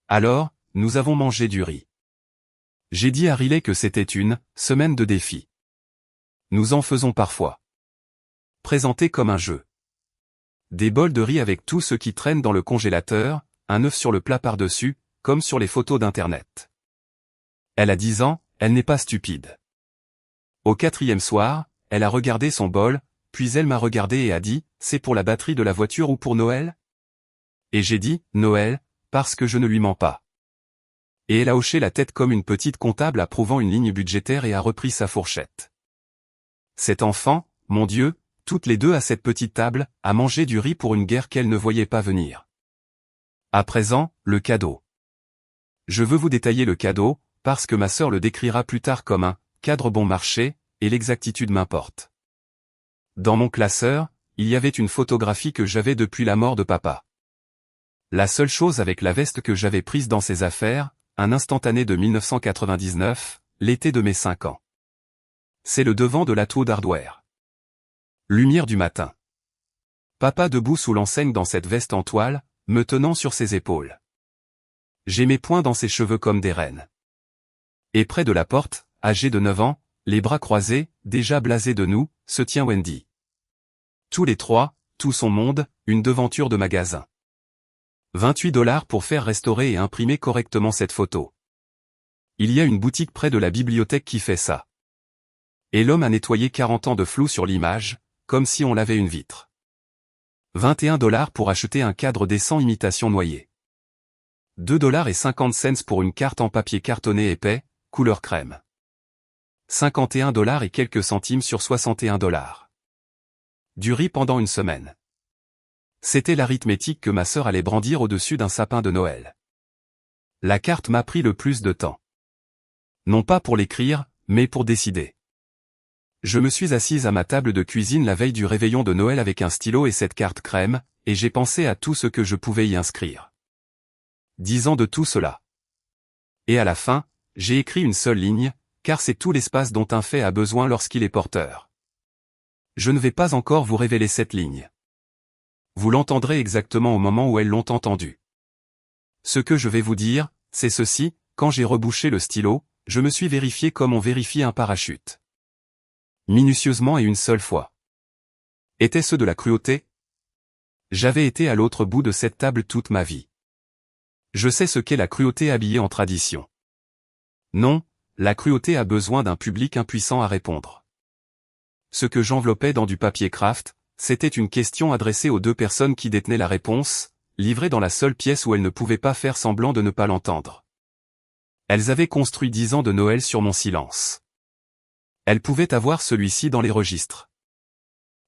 Alors, nous avons mangé du riz. J'ai dit à Riley que c'était une semaine de défi. Nous en faisons parfois. Présenté comme un jeu. Des bols de riz avec tout ce qui traîne dans le congélateur, un œuf sur le plat par-dessus, comme sur les photos d'internet. Elle a 10 ans, elle n'est pas stupide. Au 4e soir, elle a regardé son bol, puis elle m'a regardé et a dit, c'est pour la batterie de la voiture ou pour Noël? Et j'ai dit, Noël, parce que je ne lui mens pas. Et elle a hoché la tête comme une petite comptable approuvant une ligne budgétaire et a repris sa fourchette. Cet enfant, mon Dieu, toutes les deux à cette petite table, a mangé du riz pour une guerre qu'elle ne voyait pas venir. À présent, le cadeau. Je veux vous détailler le cadeau, parce que ma sœur le décrira plus tard comme un cadre bon marché, et l'exactitude m'importe. Dans mon classeur, il y avait une photographie que j'avais depuis la mort de papa. La seule chose avec la veste que j'avais prise dans ses affaires, un instantané de 1999, l'été de mes 5 ans. C'est le devant de l'Atwood Hardware. Lumière du matin. Papa debout sous l'enseigne dans cette veste en toile, me tenant sur ses épaules. J'ai mes poings dans ses cheveux comme des reines. Et près de la porte, âgé de 9 ans, les bras croisés, déjà blasé de nous, se tient Wendy. Tous les trois, tout son monde, une devanture de magasin. 28$ pour faire restaurer et imprimer correctement cette photo. Il y a une boutique près de la bibliothèque qui fait ça. Et l'homme a nettoyé 40 ans de flou sur l'image, comme si on lavait une vitre. 21$ pour acheter un cadre décent imitation noyer. 2,50$ pour une carte en papier cartonné épais, couleur crème. 51$ et quelques centimes sur 61$. Du riz pendant une semaine. C'était l'arithmétique que ma sœur allait brandir au-dessus d'un sapin de Noël. La carte m'a pris le plus de temps. Non pas pour l'écrire, mais pour décider. Je me suis assise à ma table de cuisine la veille du réveillon de Noël avec un stylo et cette carte crème, et j'ai pensé à tout ce que je pouvais y inscrire. 10 ans de tout cela. Et à la fin, j'ai écrit une seule ligne, car c'est tout l'espace dont un fait a besoin lorsqu'il est porteur. Je ne vais pas encore vous révéler cette ligne. Vous l'entendrez exactement au moment où elles l'ont entendu. Ce que je vais vous dire, c'est ceci, quand j'ai rebouché le stylo, je me suis vérifié comme on vérifie un parachute. Minutieusement et une seule fois. Était-ce de la cruauté? J'avais été à l'autre bout de cette table toute ma vie. Je sais ce qu'est la cruauté habillée en tradition. Non, la cruauté a besoin d'un public impuissant à répondre. Ce que j'enveloppais dans du papier craft, c'était une question adressée aux deux personnes qui détenaient la réponse, livrée dans la seule pièce où elles ne pouvaient pas faire semblant de ne pas l'entendre. Elles avaient construit 10 ans de Noël sur mon silence. Elles pouvaient avoir celui-ci dans les registres.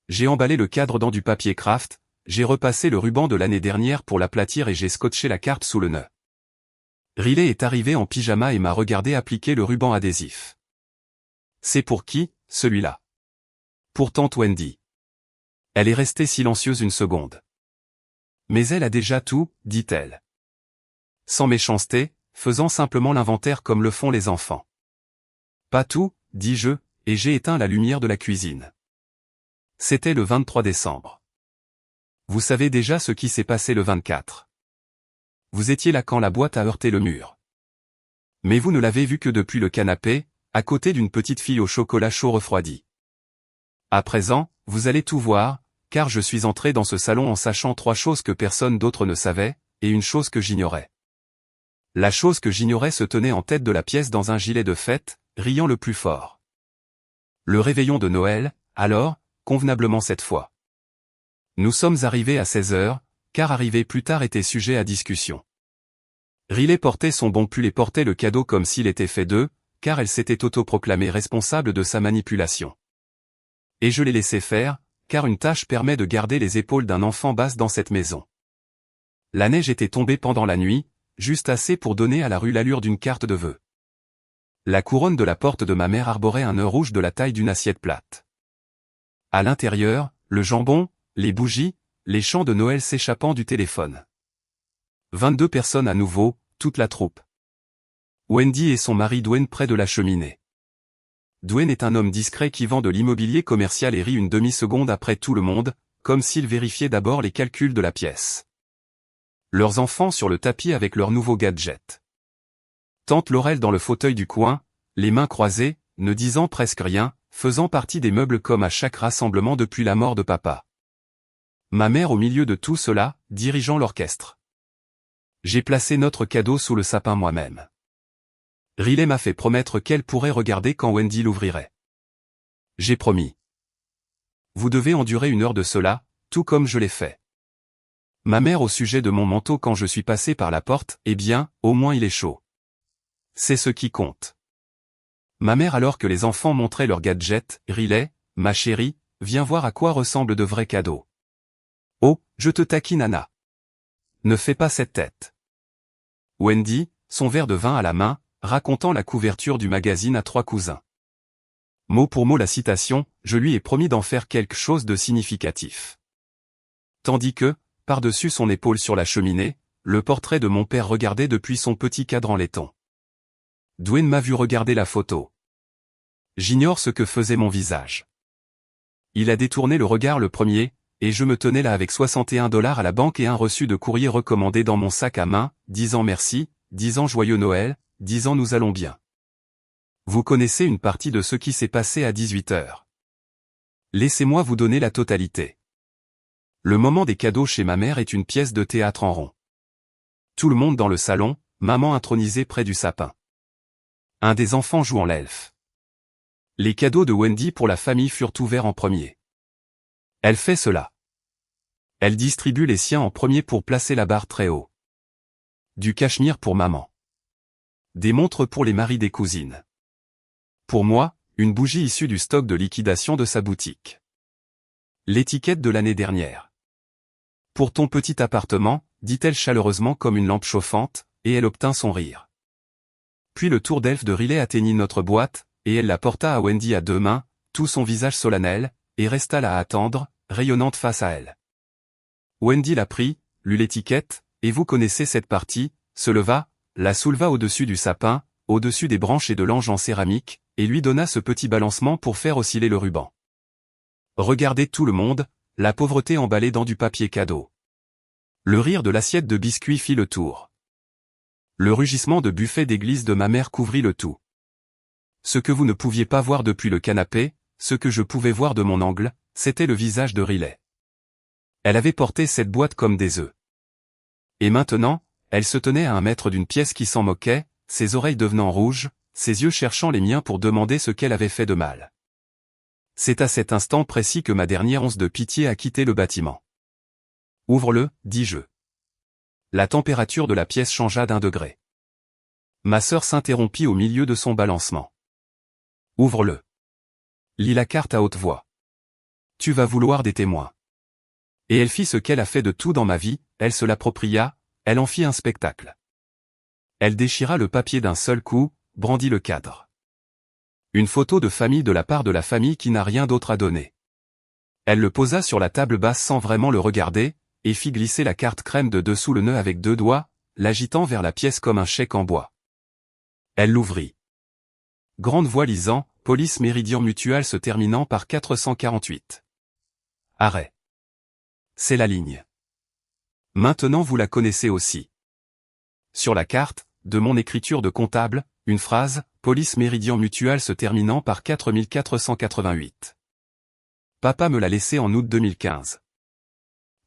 J'ai emballé le cadre dans du papier craft, j'ai repassé le ruban de l'année dernière pour l'aplatir et j'ai scotché la carte sous le nœud. Riley est arrivé en pyjama et m'a regardé appliquer le ruban adhésif. C'est pour qui, celui-là? Pour tante Wendy. Elle est restée silencieuse une seconde. Mais elle a déjà tout, dit-elle. Sans méchanceté, faisant simplement l'inventaire comme le font les enfants. Pas tout, dis-je, et j'ai éteint la lumière de la cuisine. C'était le 23 décembre. Vous savez déjà ce qui s'est passé le 24. Vous étiez là quand la boîte a heurté le mur. Mais vous ne l'avez vu que depuis le canapé, à côté d'une petite fille au chocolat chaud refroidi. À présent, vous allez tout voir, car je suis entré dans ce salon en sachant 3 choses que personne d'autre ne savait, et une chose que j'ignorais. La chose que j'ignorais se tenait en tête de la pièce dans un gilet de fête, riant le plus fort. Le réveillon de Noël, alors, convenablement cette fois. Nous sommes arrivés à 16h, car arriver plus tard était sujet à discussion. Riley portait son bon pull et portait le cadeau comme s'il était fait d'eux, car elle s'était autoproclamée responsable de sa manipulation. Et je l'ai laissé faire, car une tâche permet de garder les épaules d'un enfant basses dans cette maison. La neige était tombée pendant la nuit, juste assez pour donner à la rue l'allure d'une carte de vœux. La couronne de la porte de ma mère arborait un nœud rouge de la taille d'une assiette plate. À l'intérieur, le jambon, les bougies, les chants de Noël s'échappant du téléphone. 22 personnes à nouveau, toute la troupe. Wendy et son mari Dwayne près de la cheminée. Dwayne est un homme discret qui vend de l'immobilier commercial et rit une demi-seconde après tout le monde, comme s'ils vérifiaient d'abord les calculs de la pièce. Leurs enfants sur le tapis avec leurs nouveaux gadgets. Tante Laurel dans le fauteuil du coin, les mains croisées, ne disant presque rien, faisant partie des meubles comme à chaque rassemblement depuis la mort de papa. Ma mère au milieu de tout cela, dirigeant l'orchestre. J'ai placé notre cadeau sous le sapin moi-même. Riley m'a fait promettre qu'elle pourrait regarder quand Wendy l'ouvrirait. J'ai promis. Vous devez endurer 1 heure de cela, tout comme je l'ai fait. Ma mère au sujet de mon manteau quand je suis passé par la porte, eh bien, au moins il est chaud. C'est ce qui compte. Ma mère alors que les enfants montraient leurs gadgets, Riley, ma chérie, viens voir à quoi ressemblent de vrais cadeaux. Oh, je te taquine Anna. Ne fais pas cette tête. Wendy, son verre de vin à la main, racontant la couverture du magazine à 3 cousins. Mot pour mot la citation, je lui ai promis d'en faire quelque chose de significatif. Tandis que, par-dessus son épaule sur la cheminée, le portrait de mon père regardait depuis son petit cadran laiton. Dwayne m'a vu regarder la photo. J'ignore ce que faisait mon visage. Il a détourné le regard le premier, et je me tenais là avec $61 à la banque et un reçu de courrier recommandé dans mon sac à main, disant merci, disant joyeux Noël, disant nous allons bien. Vous connaissez une partie de ce qui s'est passé à 18h. Laissez-moi vous donner la totalité. Le moment des cadeaux chez ma mère est une pièce de théâtre en rond. Tout le monde dans le salon, maman intronisée près du sapin. Un des enfants jouant l'elfe. Les cadeaux de Wendy pour la famille furent ouverts en premier. Elle fait cela. Elle distribue les siens en premier pour placer la barre très haut. Du cachemire pour maman. Des montres pour les maris des cousines. Pour moi, une bougie issue du stock de liquidation de sa boutique. L'étiquette de l'année dernière. Pour ton petit appartement, dit-elle chaleureusement comme une lampe chauffante, et elle obtint son rire. Puis le tour d'elfe de Riley atteignit notre boîte, et elle la porta à Wendy à 2 mains, tout son visage solennel, et resta là à attendre, rayonnante face à elle. Wendy la prit, lut l'étiquette, et vous connaissez cette partie, se leva, la souleva au-dessus du sapin, au-dessus des branches et de l'ange en céramique, et lui donna ce petit balancement pour faire osciller le ruban. Regardez tout le monde, la pauvreté emballée dans du papier cadeau. Le rire de l'assiette de biscuits fit le tour. Le rugissement de buffet d'église de ma mère couvrit le tout. Ce que vous ne pouviez pas voir depuis le canapé, ce que je pouvais voir de mon angle, c'était le visage de Riley. Elle avait porté cette boîte comme des œufs. Et maintenant, elle se tenait à 1 mètre d'une pièce qui s'en moquait, ses oreilles devenant rouges, ses yeux cherchant les miens pour demander ce qu'elle avait fait de mal. C'est à cet instant précis que ma dernière once de pitié a quitté le bâtiment. Ouvre-le, dis-je. La température de la pièce changea d'1 degré. Ma sœur s'interrompit au milieu de son balancement. Ouvre-le. Lis la carte à haute voix. Tu vas vouloir des témoins. Et elle fit ce qu'elle a fait de tout dans ma vie, elle se l'appropria, elle en fit un spectacle. Elle déchira le papier d'un seul coup, brandit le cadre. Une photo de famille de la part de la famille qui n'a rien d'autre à donner. Elle le posa sur la table basse sans vraiment le regarder, et fit glisser la carte crème de dessous le nœud avec 2 doigts, l'agitant vers la pièce comme un chèque en bois. Elle l'ouvrit. Grande voix lisant, Police Méridian Mutual se terminant par 448. Arrêt. C'est la ligne. Maintenant vous la connaissez aussi. Sur la carte, de mon écriture de comptable, une phrase, Police Méridian Mutual se terminant par 4488. Papa me l'a laissé en août 2015.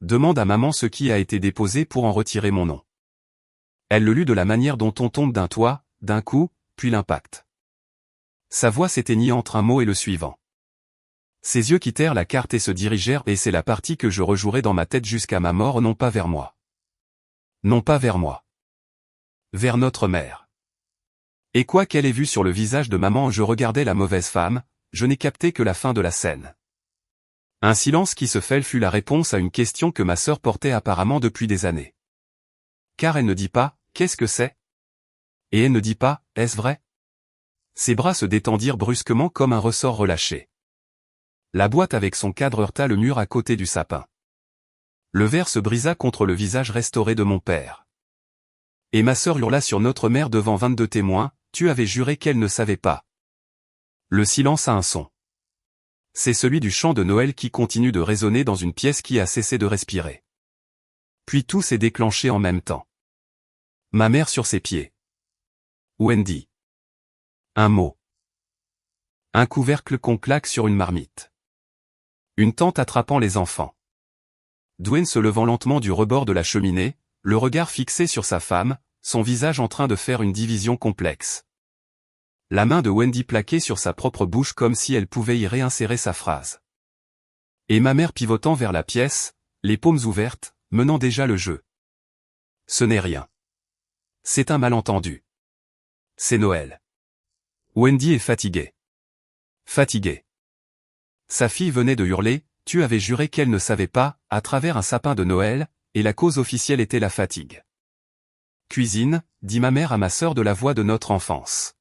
Demande à maman ce qui a été déposé pour en retirer mon nom. Elle le lut de la manière dont on tombe d'un toit, d'un coup, puis l'impact. Sa voix s'éteignit entre un mot et le suivant. Ses yeux quittèrent la carte et se dirigèrent et c'est la partie que je rejouerai dans ma tête jusqu'à ma mort non pas vers moi. Non pas vers moi. Vers notre mère. Et quoi qu'elle ait vu sur le visage de maman je regardais la mauvaise femme, je n'ai capté que la fin de la scène. Un silence qui se fait fut la réponse à une question que ma sœur portait apparemment depuis des années. Car elle ne dit pas, qu'est-ce que c'est? Et elle ne dit pas, est-ce vrai? Ses bras se détendirent brusquement comme un ressort relâché. La boîte avec son cadre heurta le mur à côté du sapin. Le verre se brisa contre le visage restauré de mon père. Et ma sœur hurla sur notre mère devant 22 témoins, tu avais juré qu'elle ne savait pas. Le silence a un son. C'est celui du chant de Noël qui continue de résonner dans une pièce qui a cessé de respirer. Puis tout s'est déclenché en même temps. Ma mère sur ses pieds. Wendy. Un mot. Un couvercle qu'on claque sur une marmite. Une tante attrapant les enfants. Dwayne se levant lentement du rebord de la cheminée, le regard fixé sur sa femme, son visage en train de faire une division complexe. La main de Wendy plaquée sur sa propre bouche comme si elle pouvait y réinsérer sa phrase. Et ma mère pivotant vers la pièce, les paumes ouvertes, menant déjà le jeu. Ce n'est rien. C'est un malentendu. C'est Noël. Wendy est fatiguée. Fatiguée. Sa fille venait de hurler, tu avais juré qu'elle ne savait pas, à travers un sapin de Noël, et la cause officielle était la fatigue. Cuisine, dit ma mère à ma sœur de la voix de notre enfance.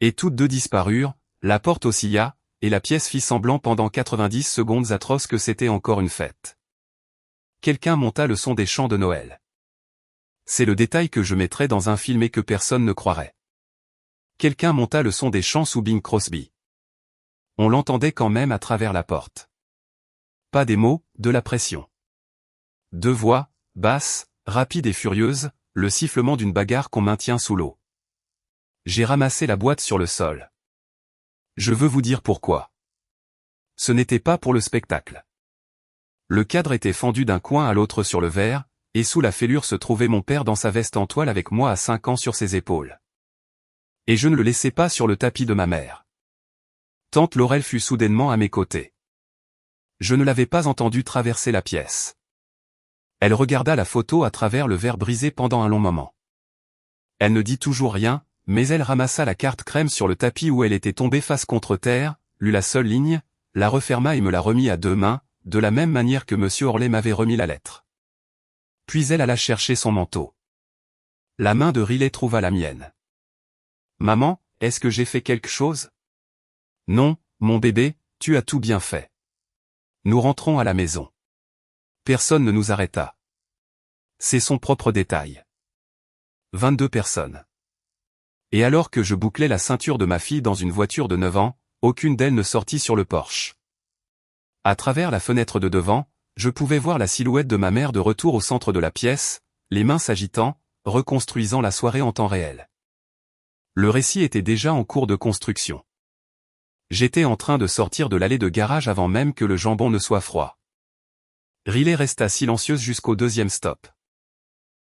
Et toutes deux disparurent, la porte oscilla, et la pièce fit semblant pendant 90 secondes atroces que c'était encore une fête. Quelqu'un monta le son des chants de Noël. C'est le détail que je mettrais dans un film et que personne ne croirait. Quelqu'un monta le son des chants sous Bing Crosby. On l'entendait quand même à travers la porte. Pas des mots, de la pression. Deux voix, basses, rapides et furieuses, le sifflement d'une bagarre qu'on maintient sous l'eau. J'ai ramassé la boîte sur le sol. Je veux vous dire pourquoi. Ce n'était pas pour le spectacle. Le cadre était fendu d'un coin à l'autre sur le verre, et sous la fêlure se trouvait mon père dans sa veste en toile avec moi à 5 ans sur ses épaules. Et je ne le laissais pas sur le tapis de ma mère. Tante Laurel fut soudainement à mes côtés. Je ne l'avais pas entendue traverser la pièce. Elle regarda la photo à travers le verre brisé pendant un long moment. Elle ne dit toujours rien, mais elle ramassa la carte crème sur le tapis où elle était tombée face contre terre, lut la seule ligne, la referma et me la remit à 2 mains, de la même manière que Monsieur Orley m'avait remis la lettre. Puis elle alla chercher son manteau. La main de Riley trouva la mienne. Maman, est-ce que j'ai fait quelque chose? Non, mon bébé, tu as tout bien fait. Nous rentrons à la maison. Personne ne nous arrêta. C'est son propre détail. 22 personnes. Et alors que je bouclais la ceinture de ma fille dans une voiture de 9 ans, aucune d'elles ne sortit sur le porche. À travers la fenêtre de devant, je pouvais voir la silhouette de ma mère de retour au centre de la pièce, les mains s'agitant, reconstruisant la soirée en temps réel. Le récit était déjà en cours de construction. J'étais en train de sortir de l'allée de garage avant même que le jambon ne soit froid. Riley resta silencieuse jusqu'au 2e stop.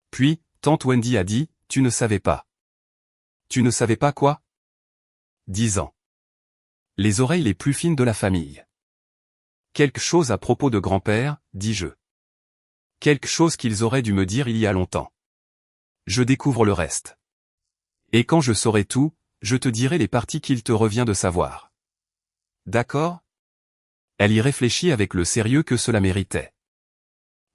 Puis, tante Wendy a dit, « Tu ne savais pas. » Tu ne savais pas quoi? 10 ans. Les oreilles les plus fines de la famille. Quelque chose à propos de grand-père, dis-je. Quelque chose qu'ils auraient dû me dire il y a longtemps. Je découvre le reste. Et quand je saurai tout, je te dirai les parties qu'il te revient de savoir. D'accord? Elle y réfléchit avec le sérieux que cela méritait.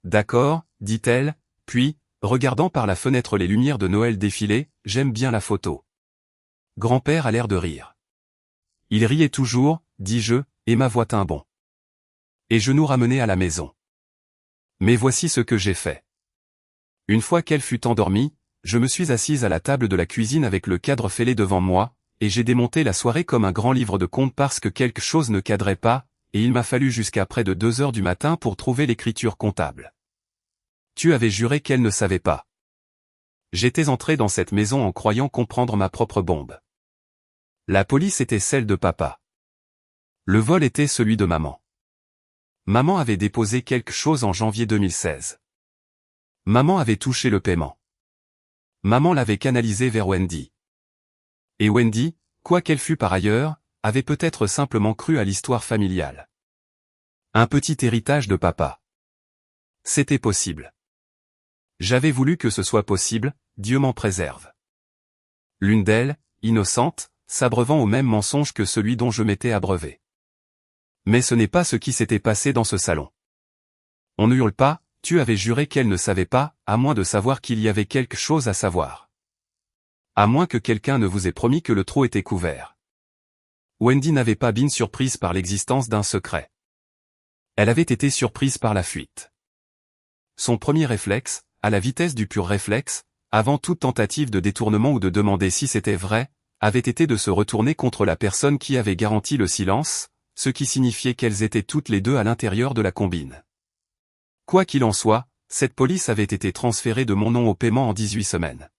D'accord, dit-elle, puis, regardant par la fenêtre les lumières de Noël défiler, j'aime bien la photo. Grand-père a l'air de rire. Il riait toujours, dis-je, et ma voix tint bon. Et je nous ramenai à la maison. Mais voici ce que j'ai fait. Une fois qu'elle fut endormie, je me suis assise à la table de la cuisine avec le cadre fêlé devant moi, et j'ai démonté la soirée comme un grand livre de contes parce que quelque chose ne cadrait pas, et il m'a fallu jusqu'à près de 2 heures du matin pour trouver l'écriture comptable. Tu avais juré qu'elle ne savait pas. J'étais entré dans cette maison en croyant comprendre ma propre bombe. La police était celle de papa. Le vol était celui de maman. Maman avait déposé quelque chose en janvier 2016. Maman avait touché le paiement. Maman l'avait canalisé vers Wendy. Et Wendy, quoi qu'elle fût par ailleurs, avait peut-être simplement cru à l'histoire familiale. Un petit héritage de papa. C'était possible. J'avais voulu que ce soit possible, Dieu m'en préserve. L'une d'elles, innocente, s'abreuvant au même mensonge que celui dont je m'étais abreuvé. Mais ce n'est pas ce qui s'était passé dans ce salon. On ne hurle pas, tu avais juré qu'elle ne savait pas, à moins de savoir qu'il y avait quelque chose à savoir. À moins que quelqu'un ne vous ait promis que le trou était couvert. Wendy n'avait pas been surprise par l'existence d'un secret. Elle avait été surprise par la fuite. Son premier réflexe, à la vitesse du pur réflexe, avant toute tentative de détournement ou de demander si c'était vrai, avait été de se retourner contre la personne qui avait garanti le silence, ce qui signifiait qu'elles étaient toutes les deux à l'intérieur de la combine. Quoi qu'il en soit, cette police avait été transférée de mon nom au paiement en 18 semaines.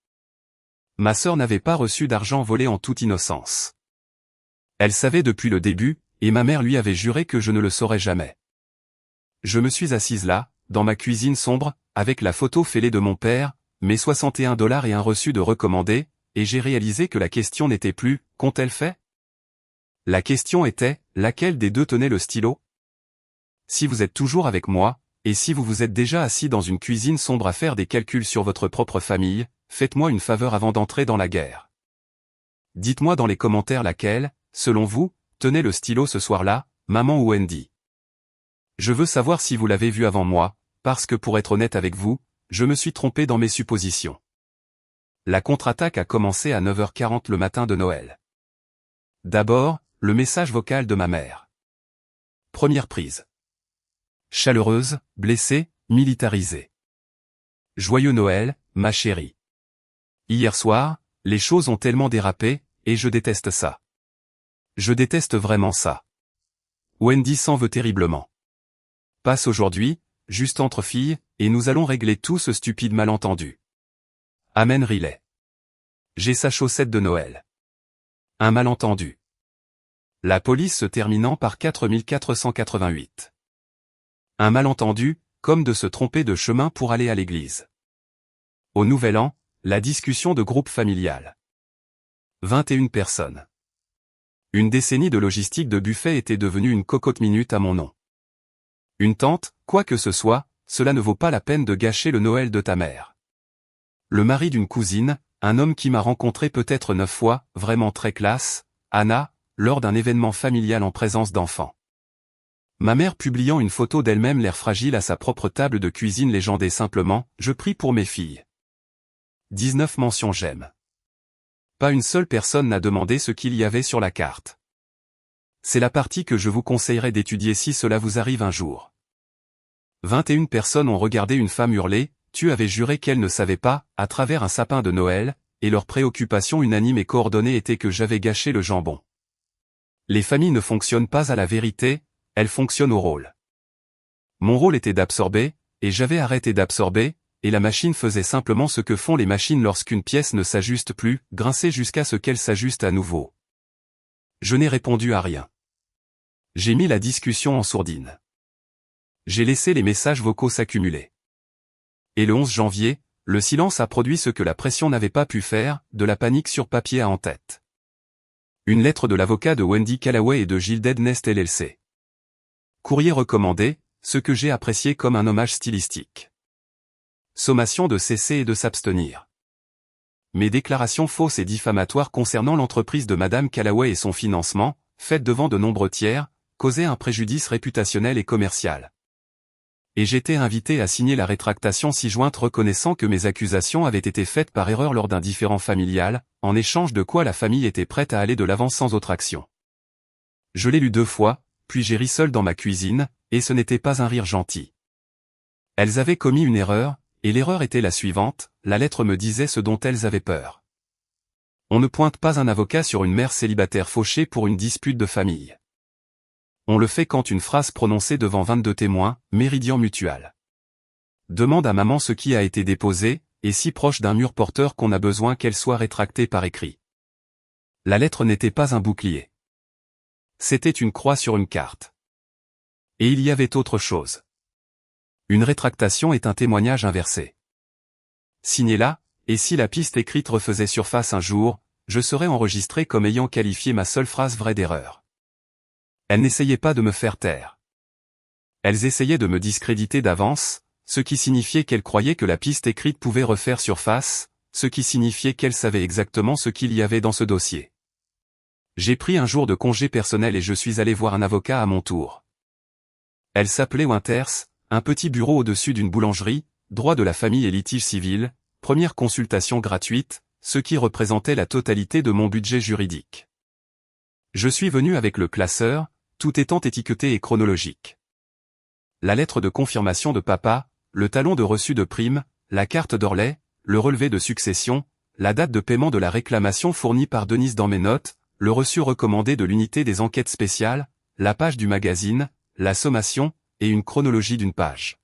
Ma sœur n'avait pas reçu d'argent volé en toute innocence. Elle savait depuis le début, et ma mère lui avait juré que je ne le saurais jamais. Je me suis assise là, dans ma cuisine sombre, avec la photo fêlée de mon père, mes $61 et un reçu de recommandé, et j'ai réalisé que la question n'était plus « qu'ont-elles fait ?» La question était « laquelle des deux tenait le stylo ?» Si vous êtes toujours avec moi, et si vous vous êtes déjà assis dans une cuisine sombre à faire des calculs sur votre propre famille, faites-moi une faveur avant d'entrer dans la guerre. Dites-moi dans les commentaires laquelle, selon vous, tenait le stylo ce soir-là, maman ou Wendy. Je veux savoir si vous l'avez vu avant moi, parce que pour être honnête avec vous, je me suis trompé dans mes suppositions. La contre-attaque a commencé à 9h40 le matin de Noël. D'abord, le message vocal de ma mère. Première prise. Chaleureuse, blessée, militarisée. Joyeux Noël, ma chérie. Hier soir, les choses ont tellement dérapé, et je déteste ça. Je déteste vraiment ça. Wendy s'en veut terriblement. Passe aujourd'hui, juste entre filles, et nous allons régler tout ce stupide malentendu. Amen Riley. J'ai sa chaussette de Noël. Un malentendu. La police se terminant par 4488. Un malentendu, comme de se tromper de chemin pour aller à l'église. Au Nouvel An, la discussion de groupe familial. 21 personnes. Une décennie de logistique de buffet était devenue une cocotte minute à mon nom. Une tante, quoi que ce soit, cela ne vaut pas la peine de gâcher le Noël de ta mère. Le mari d'une cousine, un homme qui m'a rencontré peut-être 9 fois, vraiment très classe, Anna, lors d'un événement familial en présence d'enfants. Ma mère publiant une photo d'elle-même l'air fragile à sa propre table de cuisine légendée simplement, je prie pour mes filles. 19 mentions j'aime. Pas une seule personne n'a demandé ce qu'il y avait sur la carte. C'est la partie que je vous conseillerais d'étudier si cela vous arrive un jour. 21 personnes ont regardé une femme hurler, tu avais juré qu'elle ne savait pas, à travers un sapin de Noël, et leur préoccupation unanime et coordonnée était que j'avais gâché le jambon. Les familles ne fonctionnent pas à la vérité, elles fonctionnent au rôle. Mon rôle était d'absorber, et j'avais arrêté d'absorber, et la machine faisait simplement ce que font les machines lorsqu'une pièce ne s'ajuste plus, grincer jusqu'à ce qu'elle s'ajuste à nouveau. Je n'ai répondu à rien. J'ai mis la discussion en sourdine. J'ai laissé les messages vocaux s'accumuler. Et le 11 janvier, le silence a produit ce que la pression n'avait pas pu faire, de la panique sur papier à en-tête. Une lettre de l'avocat de Wendy Callaway et de Gilded Nest LLC. Courrier recommandé, ce que j'ai apprécié comme un hommage stylistique. Sommation de cesser et de s'abstenir. Mes déclarations fausses et diffamatoires concernant l'entreprise de Madame Callaway et son financement, faites devant de nombreux tiers, causaient un préjudice réputationnel et commercial. Et j'étais invité à signer la rétractation ci-jointe reconnaissant que mes accusations avaient été faites par erreur lors d'un différend familial, en échange de quoi la famille était prête à aller de l'avant sans autre action. Je l'ai lu 2 fois, puis j'ai ri seul dans ma cuisine, et ce n'était pas un rire gentil. Elles avaient commis une erreur, et l'erreur était la suivante, la lettre me disait ce dont elles avaient peur. On ne pointe pas un avocat sur une mère célibataire fauchée pour une dispute de famille. On le fait quand une phrase prononcée devant 22 témoins, méridian mutual. Demande à maman ce qui a été déposé, et si proche d'un mur porteur qu'on a besoin qu'elle soit rétractée par écrit. La lettre n'était pas un bouclier. C'était une croix sur une carte. Et il y avait autre chose. Une rétractation est un témoignage inversé. Signez-la, et si la piste écrite refaisait surface un jour, je serais enregistré comme ayant qualifié ma seule phrase vraie d'erreur. Elles n'essayaient pas de me faire taire. Elles essayaient de me discréditer d'avance, ce qui signifiait qu'elles croyaient que la piste écrite pouvait refaire surface, ce qui signifiait qu'elles savaient exactement ce qu'il y avait dans ce dossier. J'ai pris un jour de congé personnel et je suis allé voir un avocat à mon tour. Elle s'appelait Winters, un petit bureau au-dessus d'une boulangerie, droit de la famille et litige civil, première consultation gratuite, ce qui représentait la totalité de mon budget juridique. Je suis venu avec le classeur, tout étant étiqueté et chronologique. La lettre de confirmation de papa, le talon de reçu de prime, la carte d'Orlais, le relevé de succession, la date de paiement de la réclamation fournie par Denise dans mes notes, le reçu recommandé de l'unité des enquêtes spéciales, la page du magazine, la sommation, et une chronologie d'une page.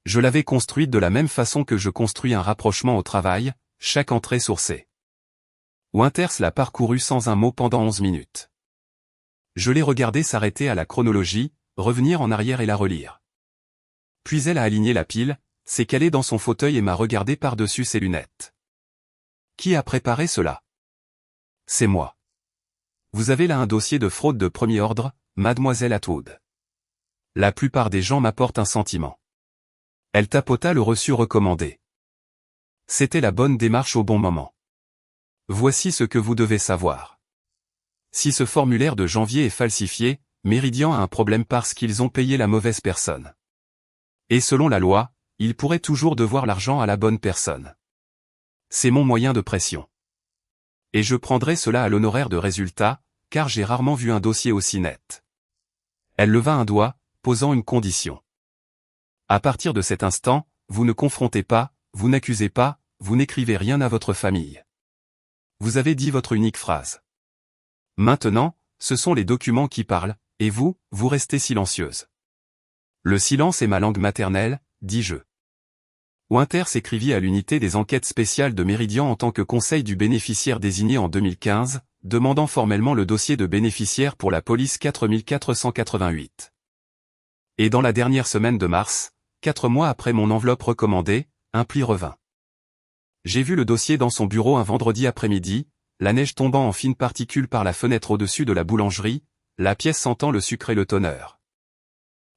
Je l'avais construite de la même façon que je construis un rapprochement au travail, chaque entrée sourcée. Winters l'a parcouru sans un mot pendant 11 minutes. Je l'ai regardé s'arrêter à la chronologie, revenir en arrière et la relire. Puis elle a aligné la pile, s'est calée dans son fauteuil et m'a regardé par-dessus ses lunettes. Qui a préparé cela? C'est moi. Vous avez là un dossier de fraude de premier ordre, mademoiselle Atwood. La plupart des gens m'apportent un sentiment. Elle tapota le reçu recommandé. C'était la bonne démarche au bon moment. Voici ce que vous devez savoir. Si ce formulaire de janvier est falsifié, Meridian a un problème parce qu'ils ont payé la mauvaise personne. Et selon la loi, ils pourraient toujours devoir l'argent à la bonne personne. C'est mon moyen de pression. Et je prendrai cela à l'honoraire de résultat, car j'ai rarement vu un dossier aussi net. Elle leva un doigt, posant une condition. À partir de cet instant, vous ne confrontez pas, vous n'accusez pas, vous n'écrivez rien à votre famille. Vous avez dit votre unique phrase. Maintenant, ce sont les documents qui parlent, et vous, vous restez silencieuse. Le silence est ma langue maternelle, dis-je. Winters écrivit à l'unité des enquêtes spéciales de Meridian en tant que conseil du bénéficiaire désigné en 2015, demandant formellement le dossier de bénéficiaire pour la police 4488. Et dans la dernière semaine de mars, 4 mois après mon enveloppe recommandée, un pli revint. J'ai vu le dossier dans son bureau un vendredi après-midi, la neige tombant en fines particules par la fenêtre au-dessus de la boulangerie, la pièce sentant le sucre et le tonneur.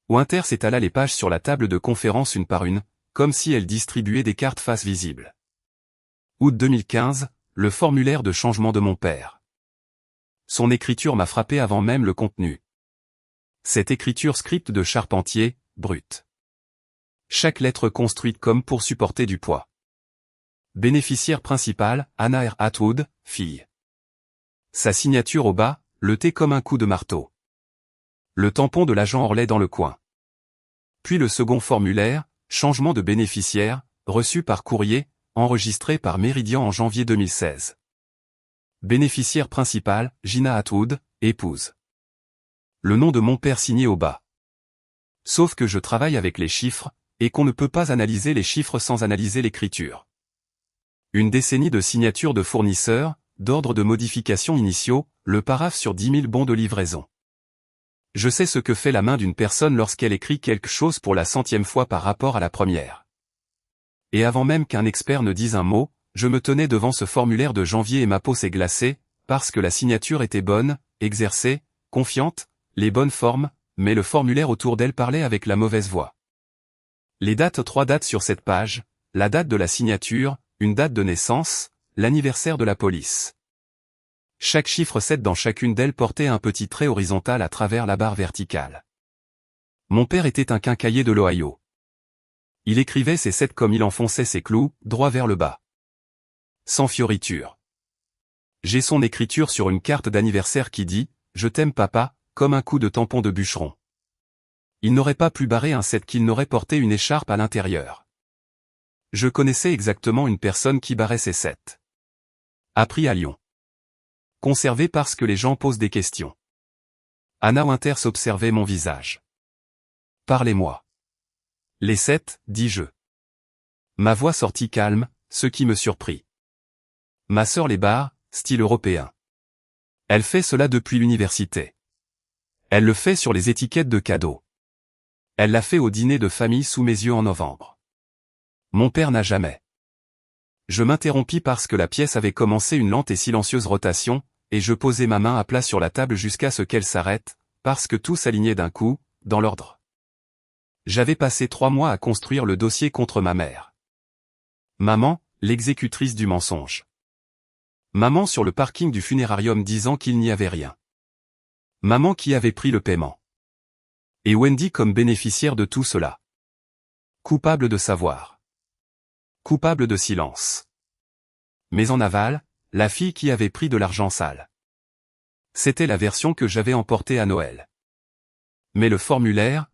Winters étala les pages sur la table de conférence une par une, comme si elle distribuait des cartes face visibles. Août 2015, le formulaire de changement de mon père. Son écriture m'a frappé avant même le contenu. Cette écriture script de charpentier, brute. Chaque lettre construite comme pour supporter du poids. Bénéficiaire principal, Anna R. Atwood, fille. Sa signature au bas, le T comme un coup de marteau. Le tampon de l'agent Orlais dans le coin. Puis le second formulaire, changement de bénéficiaire, reçu par courrier, enregistré par Meridian en janvier 2016. Bénéficiaire principal, Gina Atwood, épouse. Le nom de mon père signé au bas. Sauf que je travaille avec les chiffres, et qu'on ne peut pas analyser les chiffres sans analyser l'écriture. Une décennie de signatures de fournisseurs, d'ordres de modification initiaux, le paraphe sur 10 000 bons de livraison. Je sais ce que fait la main d'une personne lorsqu'elle écrit quelque chose pour la 100e fois par rapport à la première. Et avant même qu'un expert ne dise un mot, je me tenais devant ce formulaire de janvier et ma peau s'est glacée, parce que la signature était bonne, exercée, confiante, les bonnes formes, mais le formulaire autour d'elle parlait avec la mauvaise voix. Les dates, 3 dates sur cette page, la date de la signature, une date de naissance, l'anniversaire de la police. Chaque chiffre 7 dans chacune d'elles portait un petit trait horizontal à travers la barre verticale. Mon père était un quincaillier de l'Ohio. Il écrivait ses 7 comme il enfonçait ses clous, droit vers le bas. Sans fioriture. J'ai son écriture sur une carte d'anniversaire qui dit « Je t'aime papa », comme un coup de tampon de bûcheron. Il n'aurait pas pu barrer un 7 qu'il n'aurait porté une écharpe à l'intérieur. Je connaissais exactement une personne qui barrait ses 7. Appris à Lyon. Conservé parce que les gens posent des questions. Anna Winters observait mon visage. Parlez-moi. Les 7, dis-je. Ma voix sortit calme, ce qui me surprit. Ma sœur les barre, style européen. Elle fait cela depuis l'université. Elle le fait sur les étiquettes de cadeaux. Elle l'a fait au dîner de famille sous mes yeux en novembre. Mon père n'a jamais. Je m'interrompis parce que la pièce avait commencé une lente et silencieuse rotation, et je posai ma main à plat sur la table jusqu'à ce qu'elle s'arrête, parce que tout s'alignait d'un coup, dans l'ordre. J'avais passé 3 mois à construire le dossier contre ma mère. Maman, l'exécutrice du mensonge. Maman sur le parking du funérarium disant qu'il n'y avait rien. Maman qui avait pris le paiement. Et Wendy comme bénéficiaire de tout cela. Coupable de savoir. Coupable de silence. Mais en aval, la fille qui avait pris de l'argent sale. C'était la version que j'avais emportée à Noël. Mais le formulaire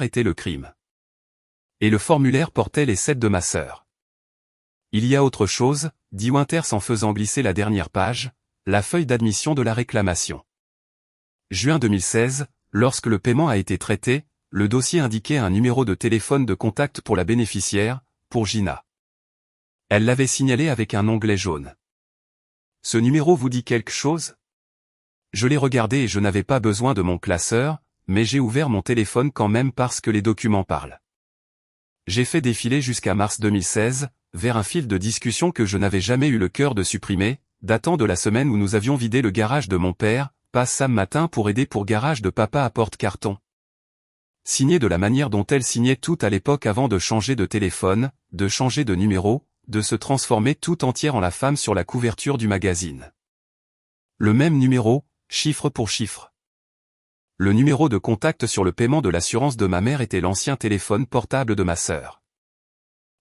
était le crime. Et le formulaire portait les 7 de ma sœur. Il y a autre chose, dit Winters en faisant glisser la dernière page, la feuille d'admission de la réclamation. Juin 2016, lorsque le paiement a été traité, le dossier indiquait un numéro de téléphone de contact pour la bénéficiaire, pour Gina. Elle l'avait signalé avec un onglet jaune. Ce numéro vous dit quelque chose? Je l'ai regardé et je n'avais pas besoin de mon classeur, mais j'ai ouvert mon téléphone quand même parce que les documents parlent. J'ai fait défiler jusqu'à mars 2016, vers un fil de discussion que je n'avais jamais eu le cœur de supprimer, datant de la semaine où nous avions vidé le garage de mon père, passe Sam matin pour aider pour garage de papa à porte-carton. Signé de la manière dont elle signait tout à l'époque avant de changer de téléphone, de changer de numéro, de se transformer tout entière en la femme sur la couverture du magazine. Le même numéro, chiffre pour chiffre. Le numéro de contact sur le paiement de l'assurance de ma mère était l'ancien téléphone portable de ma sœur.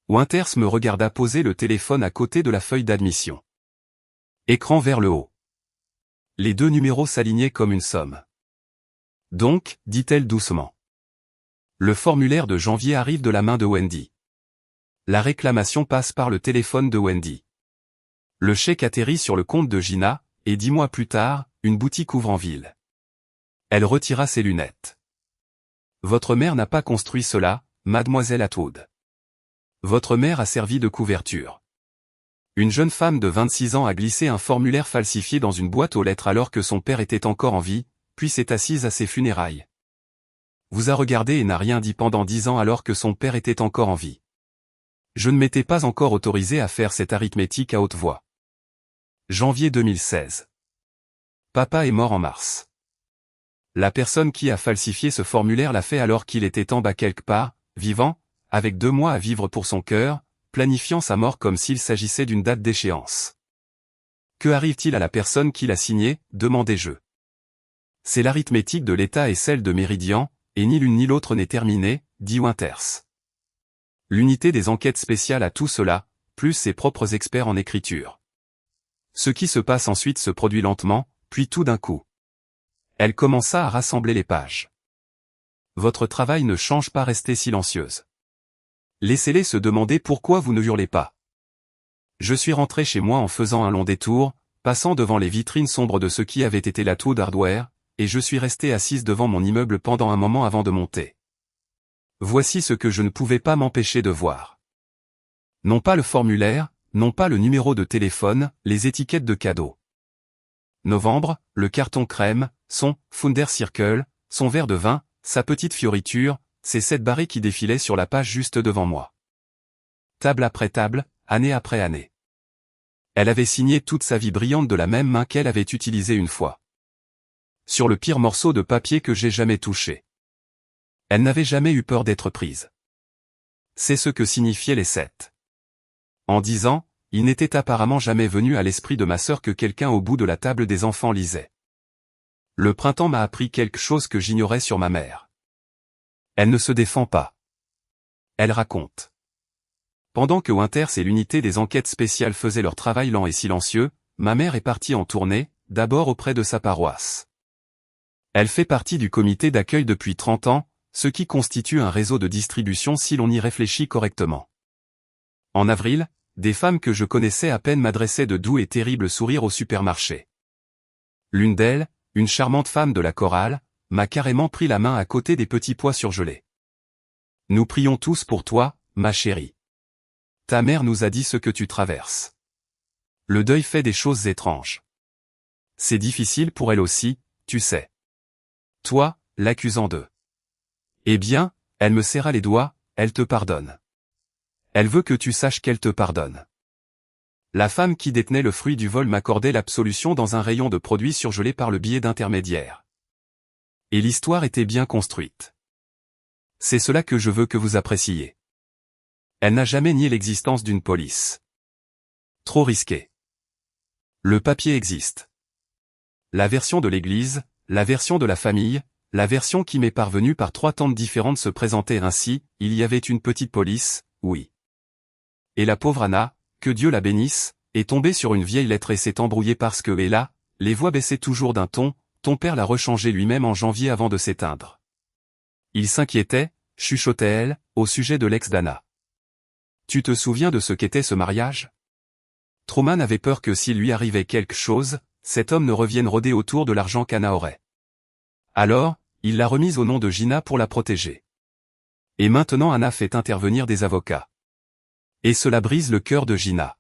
Winters me regarda poser le téléphone à côté de la feuille d'admission. Écran vers le haut. Les deux numéros s'alignaient comme une somme. Donc, dit-elle doucement. Le formulaire de janvier arrive de la main de Wendy. La réclamation passe par le téléphone de Wendy. Le chèque atterrit sur le compte de Gina, et 10 mois plus tard, une boutique ouvre en ville. Elle retira ses lunettes. Votre mère n'a pas construit cela, mademoiselle Atwood. Votre mère a servi de couverture. Une jeune femme de 26 ans a glissé un formulaire falsifié dans une boîte aux lettres alors que son père était encore en vie, puis s'est assise à ses funérailles. Vous a regardé et n'a rien dit pendant 10 ans alors que son père était encore en vie. Je ne m'étais pas encore autorisé à faire cette arithmétique à haute voix. Janvier 2016. Papa est mort en mars. La personne qui a falsifié ce formulaire l'a fait alors qu'il était en bas quelque part, vivant, avec 2 mois à vivre pour son cœur, planifiant sa mort comme s'il s'agissait d'une date d'échéance. Que arrive-t-il à la personne qui l'a signé, demandai-je. C'est l'arithmétique de l'État et celle de Méridian, et ni l'une ni l'autre n'est terminée, dit Winters. L'unité des enquêtes spéciales a tout cela, plus ses propres experts en écriture. Ce qui se passe ensuite se produit lentement, puis tout d'un coup. Elle commença à rassembler les pages. Votre travail ne change pas, restez silencieuse. Laissez-les se demander pourquoi vous ne hurlez pas. Je suis rentré chez moi en faisant un long détour, passant devant les vitrines sombres de ce qui avait été la Atwood Hardware, et je suis resté assise devant mon immeuble pendant un moment avant de monter. Voici ce que je ne pouvais pas m'empêcher de voir. Non pas le formulaire, non pas le numéro de téléphone, les étiquettes de cadeaux. Novembre, le carton crème, son Founder Circle, son verre de vin, sa petite fioriture, ces 7 barrés qui défilaient sur la page juste devant moi. Table après table, année après année. Elle avait signé toute sa vie brillante de la même main qu'elle avait utilisée une fois. Sur le pire morceau de papier que j'ai jamais touché. Elle n'avait jamais eu peur d'être prise. C'est ce que signifiaient les 7. En 10 ans, il n'était apparemment jamais venu à l'esprit de ma sœur que quelqu'un au bout de la table des enfants lisait. Le printemps m'a appris quelque chose que j'ignorais sur ma mère. Elle ne se défend pas. Elle raconte. Pendant que Winters et l'unité des enquêtes spéciales faisaient leur travail lent et silencieux, ma mère est partie en tournée, d'abord auprès de sa paroisse. Elle fait partie du comité d'accueil depuis 30 ans, ce qui constitue un réseau de distribution si l'on y réfléchit correctement. En avril, des femmes que je connaissais à peine m'adressaient de doux et terribles sourires au supermarché. L'une d'elles, une charmante femme de la chorale, m'a carrément pris la main à côté des petits pois surgelés. Nous prions tous pour toi, ma chérie. Ta mère nous a dit ce que tu traverses. Le deuil fait des choses étranges. C'est difficile pour elle aussi, tu sais. Toi, l'accusant de. Eh bien, elle me serra les doigts, elle te pardonne. Elle veut que tu saches qu'elle te pardonne. La femme qui détenait le fruit du vol m'accordait l'absolution dans un rayon de produits surgelés par le biais d'intermédiaires. Et l'histoire était bien construite. C'est cela que je veux que vous appréciez. Elle n'a jamais nié l'existence d'une police. Trop risqué. Le papier existe. La version de l'Église, la version de la famille, la version qui m'est parvenue par 3 tantes différentes se présentait ainsi, il y avait une petite police, oui. Et la pauvre Anna, que Dieu la bénisse, est tombée sur une vieille lettre et s'est embrouillée parce que, et là, les voix baissaient toujours d'un ton, ton père l'a rechangé lui-même en janvier avant de s'éteindre. Il s'inquiétait, chuchotait-elle, au sujet de l'ex d'Anna. Tu te souviens de ce qu'était ce mariage? Truman avait peur que s'il lui arrivait quelque chose, cet homme ne revienne rôder autour de l'argent qu'Anna aurait. Alors, il l'a remise au nom de Gina pour la protéger. Et maintenant Anna fait intervenir des avocats. Et cela brise le cœur de Gina.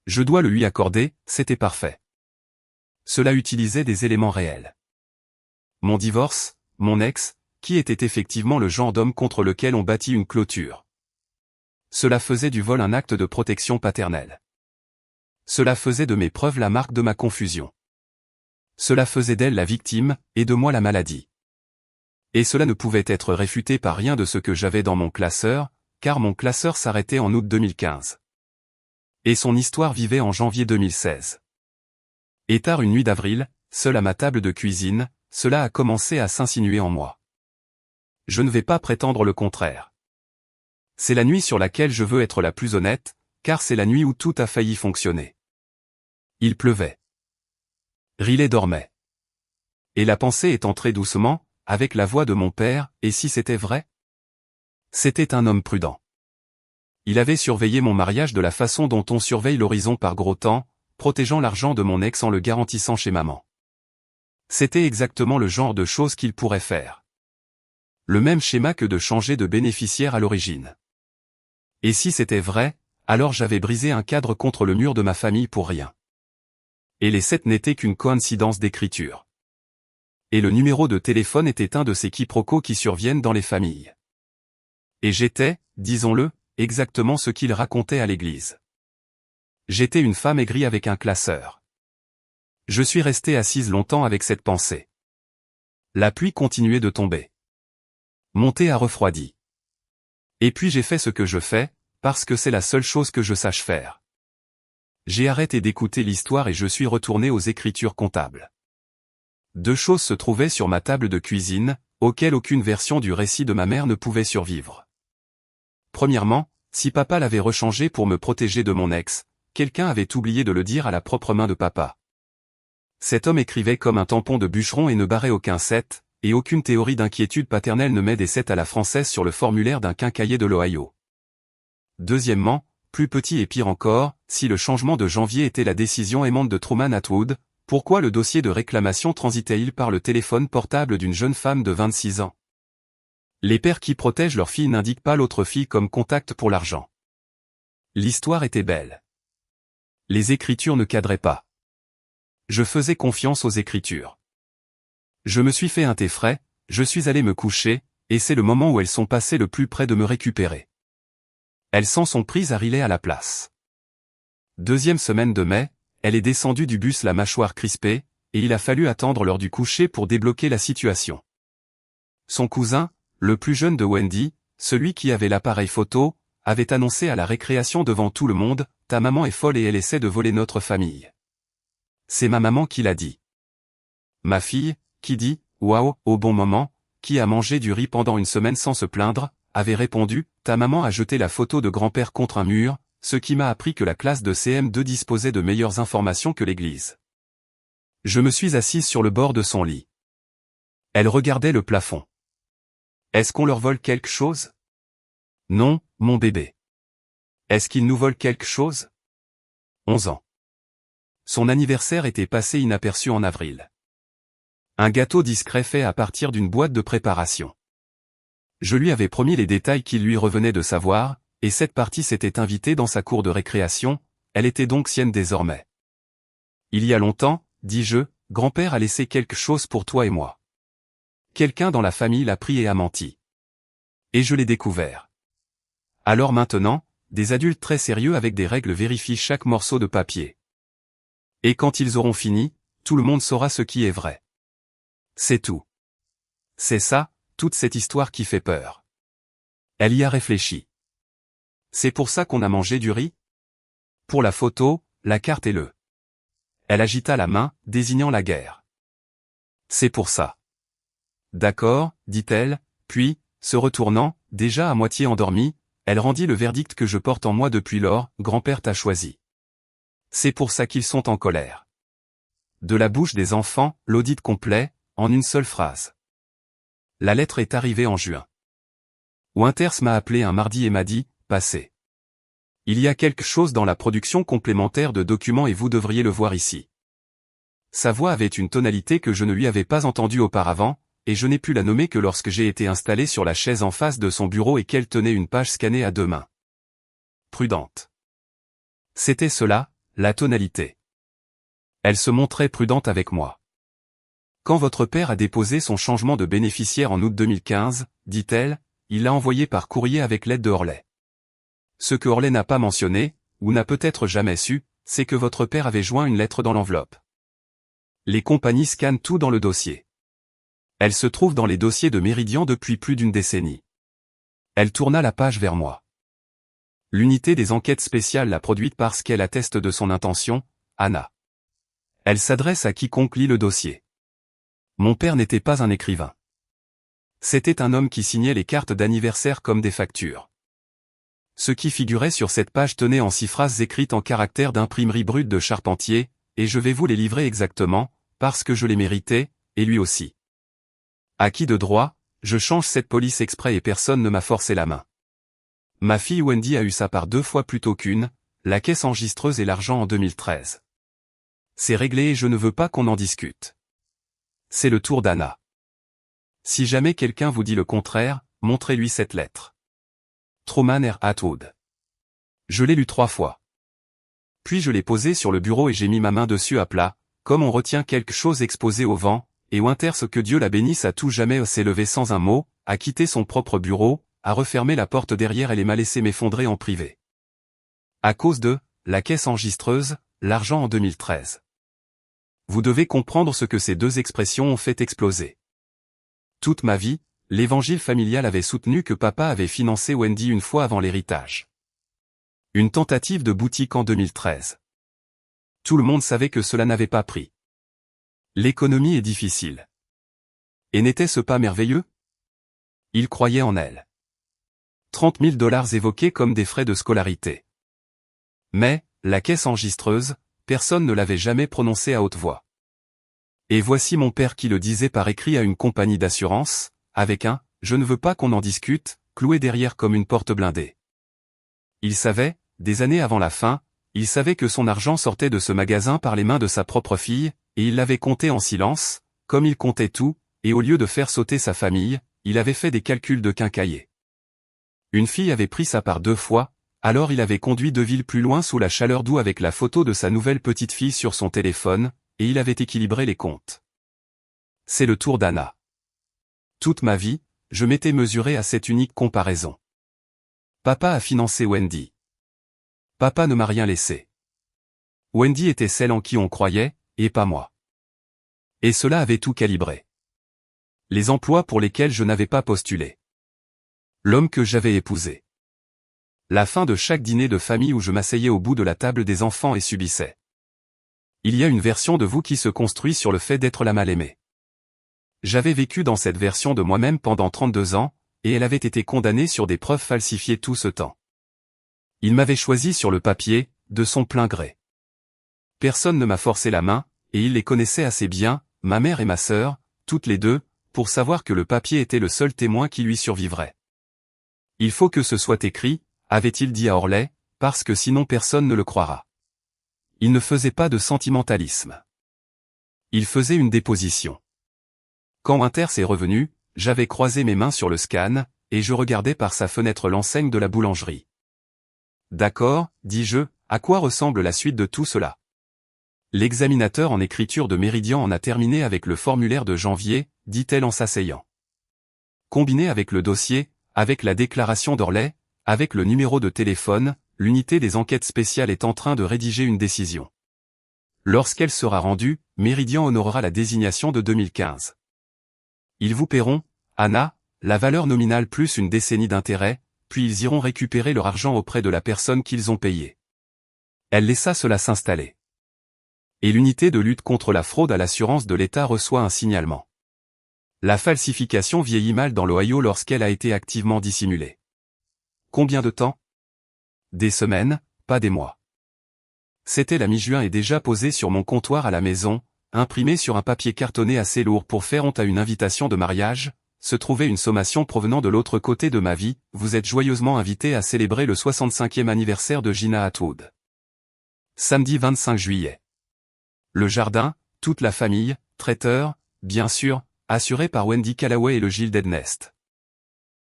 Je dois le lui accorder, c'était parfait. Cela utilisait des éléments réels. Mon divorce, mon ex, qui était effectivement le genre d'homme contre lequel on bâtit une clôture. Cela faisait du vol un acte de protection paternelle. Cela faisait de mes preuves la marque de ma confusion. Cela faisait d'elle la victime, et de moi la maladie. Et cela ne pouvait être réfuté par rien de ce que j'avais dans mon classeur, car mon classeur s'arrêtait en août 2015. Et son histoire vivait en janvier 2016. Et tard une nuit d'avril, seul à ma table de cuisine, cela a commencé à s'insinuer en moi. Je ne vais pas prétendre le contraire. C'est la nuit sur laquelle je veux être la plus honnête, car c'est la nuit où tout a failli fonctionner. Il pleuvait. Riley dormait. Et la pensée est entrée doucement, avec la voix de mon père, et si c'était vrai? C'était un homme prudent. Il avait surveillé mon mariage de la façon dont on surveille l'horizon par gros temps, protégeant l'argent de mon ex en le garantissant chez maman. C'était exactement le genre de choses qu'il pourrait faire. Le même schéma que de changer de bénéficiaire à l'origine. Et si c'était vrai, alors j'avais brisé un cadre contre le mur de ma famille pour rien. Et les 7 n'étaient qu'une coïncidence d'écriture. Et le numéro de téléphone était un de ces quiproquos qui surviennent dans les familles. Et j'étais, disons-le, exactement ce qu'il racontait à l'église. J'étais une femme aigrie avec un classeur. Je suis restée assise longtemps avec cette pensée. La pluie continuait de tomber. Mon thé a refroidi. Et puis j'ai fait ce que je fais, parce que c'est la seule chose que je sache faire. J'ai arrêté d'écouter l'histoire et je suis retourné aux écritures comptables. 2 choses se trouvaient sur ma table de cuisine, auxquelles aucune version du récit de ma mère ne pouvait survivre. Premièrement, si papa l'avait rechangé pour me protéger de mon ex, quelqu'un avait oublié de le dire à la propre main de papa. Cet homme écrivait comme un tampon de bûcheron et ne barrait aucun 7, et aucune théorie d'inquiétude paternelle ne met des 7 à la française sur le formulaire d'un quincaillier de l'Ohio. Deuxièmement, plus petit et pire encore, si le changement de janvier était la décision aimante de Truman Atwood, pourquoi le dossier de réclamation transitait-il par le téléphone portable d'une jeune femme de 26 ans? Les pères qui protègent leur fille n'indiquent pas l'autre fille comme contact pour l'argent. L'histoire était belle. Les écritures ne cadraient pas. Je faisais confiance aux écritures. Je me suis fait un thé frais, je suis allé me coucher, et c'est le moment où elles sont passées le plus près de me récupérer. Elles s'en sont prises à Riley à la place. 2e semaine de mai, elle est descendue du bus la mâchoire crispée, et il a fallu attendre l'heure du coucher pour débloquer la situation. Son cousin, le plus jeune de Wendy, celui qui avait l'appareil photo, avait annoncé à la récréation devant tout le monde, « Ta maman est folle et elle essaie de voler notre famille. » C'est ma maman qui l'a dit. Ma fille, qui dit « Waouh » au bon moment, qui a mangé du riz pendant une semaine sans se plaindre, avait répondu « Ta maman a jeté la photo de grand-père contre un mur », ce qui m'a appris que la classe de CM2 disposait de meilleures informations que l'église. Je me suis assise sur le bord de son lit. Elle regardait le plafond. Est-ce qu'on leur vole quelque chose? Non, mon bébé. Est-ce qu'ils nous volent quelque chose? 11 ans. Son anniversaire était passé inaperçu en avril. Un gâteau discret fait à partir d'une boîte de préparation. Je lui avais promis les détails qu'il lui revenait de savoir, et cette partie s'était invitée dans sa cour de récréation, elle était donc sienne désormais. Il y a longtemps, dis-je, grand-père a laissé quelque chose pour toi et moi. Quelqu'un dans la famille l'a pris et a menti. Et je l'ai découvert. Alors maintenant, des adultes très sérieux avec des règles vérifient chaque morceau de papier. Et quand ils auront fini, tout le monde saura ce qui est vrai. C'est tout. C'est ça, toute cette histoire qui fait peur. Elle y a réfléchi. C'est pour ça qu'on a mangé du riz? Pour la photo, la carte et le. Elle agita la main, désignant la guerre. C'est pour ça. D'accord, dit-elle, puis, se retournant, déjà à moitié endormie, elle rendit le verdict que je porte en moi depuis lors, grand-père t'a choisi. C'est pour ça qu'ils sont en colère. De la bouche des enfants, l'audit complet, en une seule phrase. La lettre est arrivée en juin. Winters m'a appelé un mardi et m'a dit, passez. Il y a quelque chose dans la production complémentaire de documents et vous devriez le voir ici. Sa voix avait une tonalité que je ne lui avais pas entendue auparavant, et je n'ai pu la nommer que lorsque j'ai été installé sur la chaise en face de son bureau et qu'elle tenait une page scannée à deux mains. Prudente. C'était cela, la tonalité. Elle se montrait prudente avec moi. Quand votre père a déposé son changement de bénéficiaire en août 2015, dit-elle, il l'a envoyé par courrier avec l'aide de Orley. Ce que Orley n'a pas mentionné, ou n'a peut-être jamais su, c'est que votre père avait joint une lettre dans l'enveloppe. Les compagnies scannent tout dans le dossier. Elle se trouve dans les dossiers de Meridian depuis plus d'une décennie. Elle tourna la page vers moi. L'unité des enquêtes spéciales l'a produite parce qu'elle atteste de son intention, Anna. Elle s'adresse à quiconque lit le dossier. Mon père n'était pas un écrivain. C'était un homme qui signait les cartes d'anniversaire comme des factures. Ce qui figurait sur cette page tenait en 6 phrases écrites en caractères d'imprimerie brute de Charpentier, et je vais vous les livrer exactement, parce que je les méritais, et lui aussi. À qui de droit, je change cette police exprès et personne ne m'a forcé la main. Ma fille Wendy a eu sa part 2 fois plutôt qu'une, la caisse enregistreuse et l'argent en 2013. C'est réglé et je ne veux pas qu'on en discute. C'est le tour d'Anna. Si jamais quelqu'un vous dit le contraire, montrez-lui cette lettre. Truman R. Atwood. Je l'ai lu 3 fois. Puis je l'ai posée sur le bureau et j'ai mis ma main dessus à plat, comme on retient quelque chose exposé au vent, et Winters que Dieu la bénisse à tout jamais s'est levé sans un mot, a quitté son propre bureau, a refermé la porte derrière elle et m'a laissé m'effondrer en privé. À cause de la caisse enregistreuse, l'argent en 2013. Vous devez comprendre ce que ces 2 expressions ont fait exploser. Toute ma vie, l'évangile familial avait soutenu que papa avait financé Wendy une fois avant l'héritage. Une tentative de boutique en 2013. Tout le monde savait que cela n'avait pas pris. L'économie est difficile. Et n'était-ce pas merveilleux? Il croyait en elle. 30 000 $ évoqués comme des frais de scolarité. Mais, la caisse enregistreuse, personne ne l'avait jamais prononcé à haute voix. Et voici mon père qui le disait par écrit à une compagnie d'assurance, avec un « je ne veux pas qu'on en discute », cloué derrière comme une porte blindée. Il savait, des années avant la fin, il savait que son argent sortait de ce magasin par les mains de sa propre fille, et il l'avait compté en silence, comme il comptait tout, et au lieu de faire sauter sa famille, il avait fait des calculs de quincaillier. Une fille avait pris sa part 2 fois, alors il avait conduit 2 villes plus loin sous la chaleur d'eau avec la photo de sa nouvelle petite fille sur son téléphone, et il avait équilibré les comptes. C'est le tour d'Anna. Toute ma vie, je m'étais mesuré à cette unique comparaison. Papa a financé Wendy. Papa ne m'a rien laissé. Wendy était celle en qui on croyait, et pas moi. Et cela avait tout calibré. Les emplois pour lesquels je n'avais pas postulé. L'homme que j'avais épousé. La fin de chaque dîner de famille où je m'asseyais au bout de la table des enfants et subissais. Il y a une version de vous qui se construit sur le fait d'être la mal-aimée. J'avais vécu dans cette version de moi-même pendant 32 ans, et elle avait été condamnée sur des preuves falsifiées tout ce temps. Il m'avait choisi sur le papier, de son plein gré. Personne ne m'a forcé la main, et il les connaissait assez bien, ma mère et ma sœur, toutes les 2, pour savoir que le papier était le seul témoin qui lui survivrait. Il faut que ce soit écrit, avait-il dit à Orley, parce que sinon personne ne le croira. Il ne faisait pas de sentimentalisme. Il faisait une déposition. Quand Winters est revenu, j'avais croisé mes mains sur le scan, et je regardais par sa fenêtre l'enseigne de la boulangerie. D'accord, dis-je, à quoi ressemble la suite de tout cela? L'examinateur en écriture de Meridian en a terminé avec le formulaire de janvier, dit-elle en s'asseyant. Combiné avec le dossier, avec la déclaration d'Orley, avec le numéro de téléphone, l'unité des enquêtes spéciales est en train de rédiger une décision. Lorsqu'elle sera rendue, Meridian honorera la désignation de 2015. Ils vous paieront, Anna, la valeur nominale plus une décennie d'intérêt, puis ils iront récupérer leur argent auprès de la personne qu'ils ont payée. Elle laissa cela s'installer. Et l'unité de lutte contre la fraude à l'assurance de l'État reçoit un signalement. La falsification vieillit mal dans l'Ohio lorsqu'elle a été activement dissimulée. Combien de temps? Des semaines, pas des mois. C'était la mi-juin et déjà posé sur mon comptoir à la maison, imprimé sur un papier cartonné assez lourd pour faire honte à une invitation de mariage, se trouvait une sommation provenant de l'autre côté de ma vie, vous êtes joyeusement invité à célébrer le 65e anniversaire de Gina Atwood. Samedi 25 juillet. Le jardin, toute la famille, traiteur, bien sûr, assuré par Wendy Callaway et le Gilded Nest.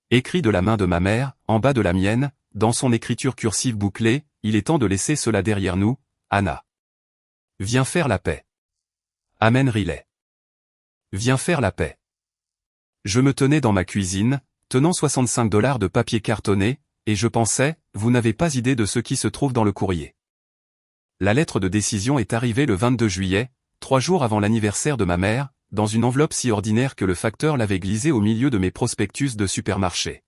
Écrit de la main de ma mère, en bas de la mienne, dans son écriture cursive bouclée, il est temps de laisser cela derrière nous, Anna. Viens faire la paix. Amen Riley. Viens faire la paix. Je me tenais dans ma cuisine, tenant $65 de papier cartonné, et je pensais, vous n'avez pas idée de ce qui se trouve dans le courrier. La lettre de décision est arrivée le 22 juillet, 3 jours avant l'anniversaire de ma mère, dans une enveloppe si ordinaire que le facteur l'avait glissée au milieu de mes prospectus de supermarché.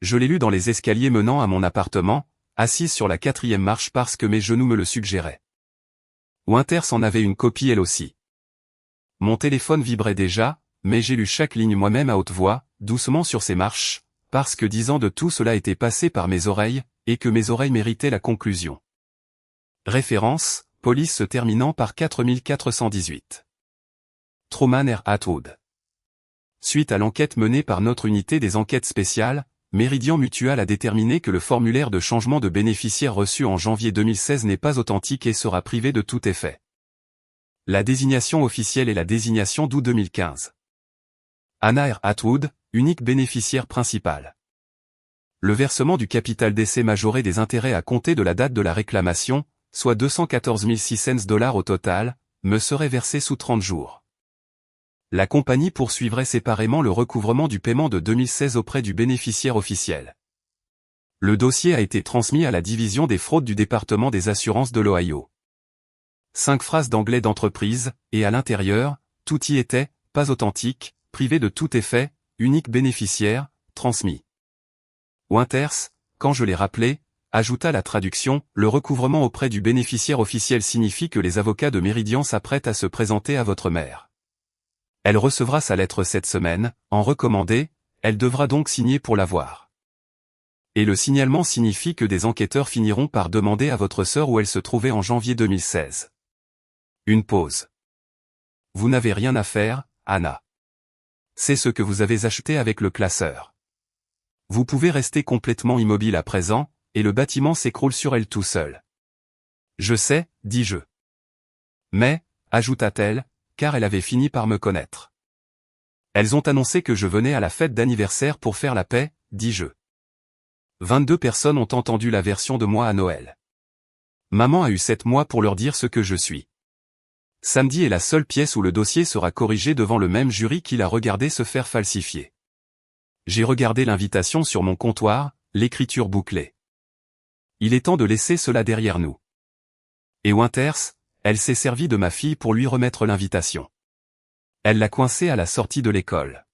Je l'ai lu dans les escaliers menant à mon appartement, assise sur la 4e marche parce que mes genoux me le suggéraient. Winters en avait une copie elle aussi. Mon téléphone vibrait déjà, mais j'ai lu chaque ligne moi-même à haute voix, doucement sur ces marches, parce que 10 ans de tout cela était passé par mes oreilles, et que mes oreilles méritaient la conclusion. Référence, police se terminant par 4418. Truman R. Atwood. Suite à l'enquête menée par notre unité des enquêtes spéciales, Meridian Mutual a déterminé que le formulaire de changement de bénéficiaire reçu en janvier 2016 n'est pas authentique et sera privé de tout effet. La désignation officielle est la désignation d'août 2015. Anna R. Atwood, unique bénéficiaire principale. Le versement du capital d'essai majoré des intérêts à compter de la date de la réclamation, soit $214,06 au total, me serait versé sous 30 jours. La compagnie poursuivrait séparément le recouvrement du paiement de 2016 auprès du bénéficiaire officiel. Le dossier a été transmis à la division des fraudes du département des assurances de l'Ohio. 5 phrases d'anglais d'entreprise, et à l'intérieur, tout y était, pas authentique, privé de tout effet, unique bénéficiaire, transmis. Winters, quand je l'ai rappelé, ajouta la traduction, le recouvrement auprès du bénéficiaire officiel signifie que les avocats de Meridian s'apprêtent à se présenter à votre mère. Elle recevra sa lettre cette semaine, en recommandé, elle devra donc signer pour l'avoir. Et le signalement signifie que des enquêteurs finiront par demander à votre sœur où elle se trouvait en janvier 2016. Une pause. Vous n'avez rien à faire, Anna. C'est ce que vous avez acheté avec le classeur. Vous pouvez rester complètement immobile à présent, et le bâtiment s'écroule sur elle tout seul. Je sais, dis-je. Mais, ajouta-t-elle, car elle avait fini par me connaître. Elles ont annoncé que je venais à la fête d'anniversaire pour faire la paix, dis-je. 22 personnes ont entendu la version de moi à Noël. Maman a eu 7 mois pour leur dire ce que je suis. Samedi est la seule pièce où le dossier sera corrigé devant le même jury qui l'a regardé se faire falsifier. J'ai regardé l'invitation sur mon comptoir, l'écriture bouclée. Il est temps de laisser cela derrière nous. Et Winters, elle s'est servie de ma fille pour lui remettre l'invitation. Elle l'a coincée à la sortie de l'école.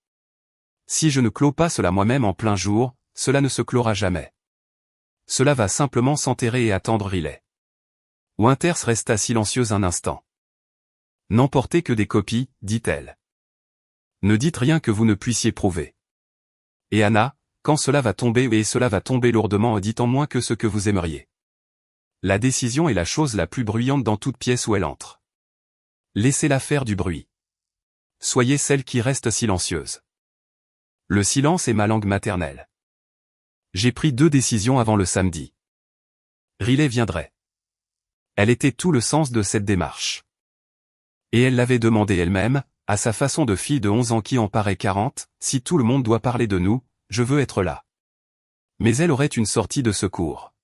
Si je ne clôt pas cela moi-même en plein jour, cela ne se clora jamais. Cela va simplement s'enterrer et attendre Riley. Winters resta silencieuse un instant. N'emportez que des copies, dit-elle. Ne dites rien que vous ne puissiez prouver. Et Anna, quand cela va tomber et cela va tomber lourdement, dites en moins que ce que vous aimeriez. La décision est la chose la plus bruyante dans toute pièce où elle entre. Laissez-la faire du bruit. Soyez celle qui reste silencieuse. Le silence est ma langue maternelle. J'ai pris 2 décisions avant le samedi. Riley viendrait. Elle était tout le sens de cette démarche. Et elle l'avait demandé elle-même, à sa façon de fille de 11 ans qui en paraît 40, si tout le monde doit parler de nous, je veux être là. Mais elle aurait une sortie de secours.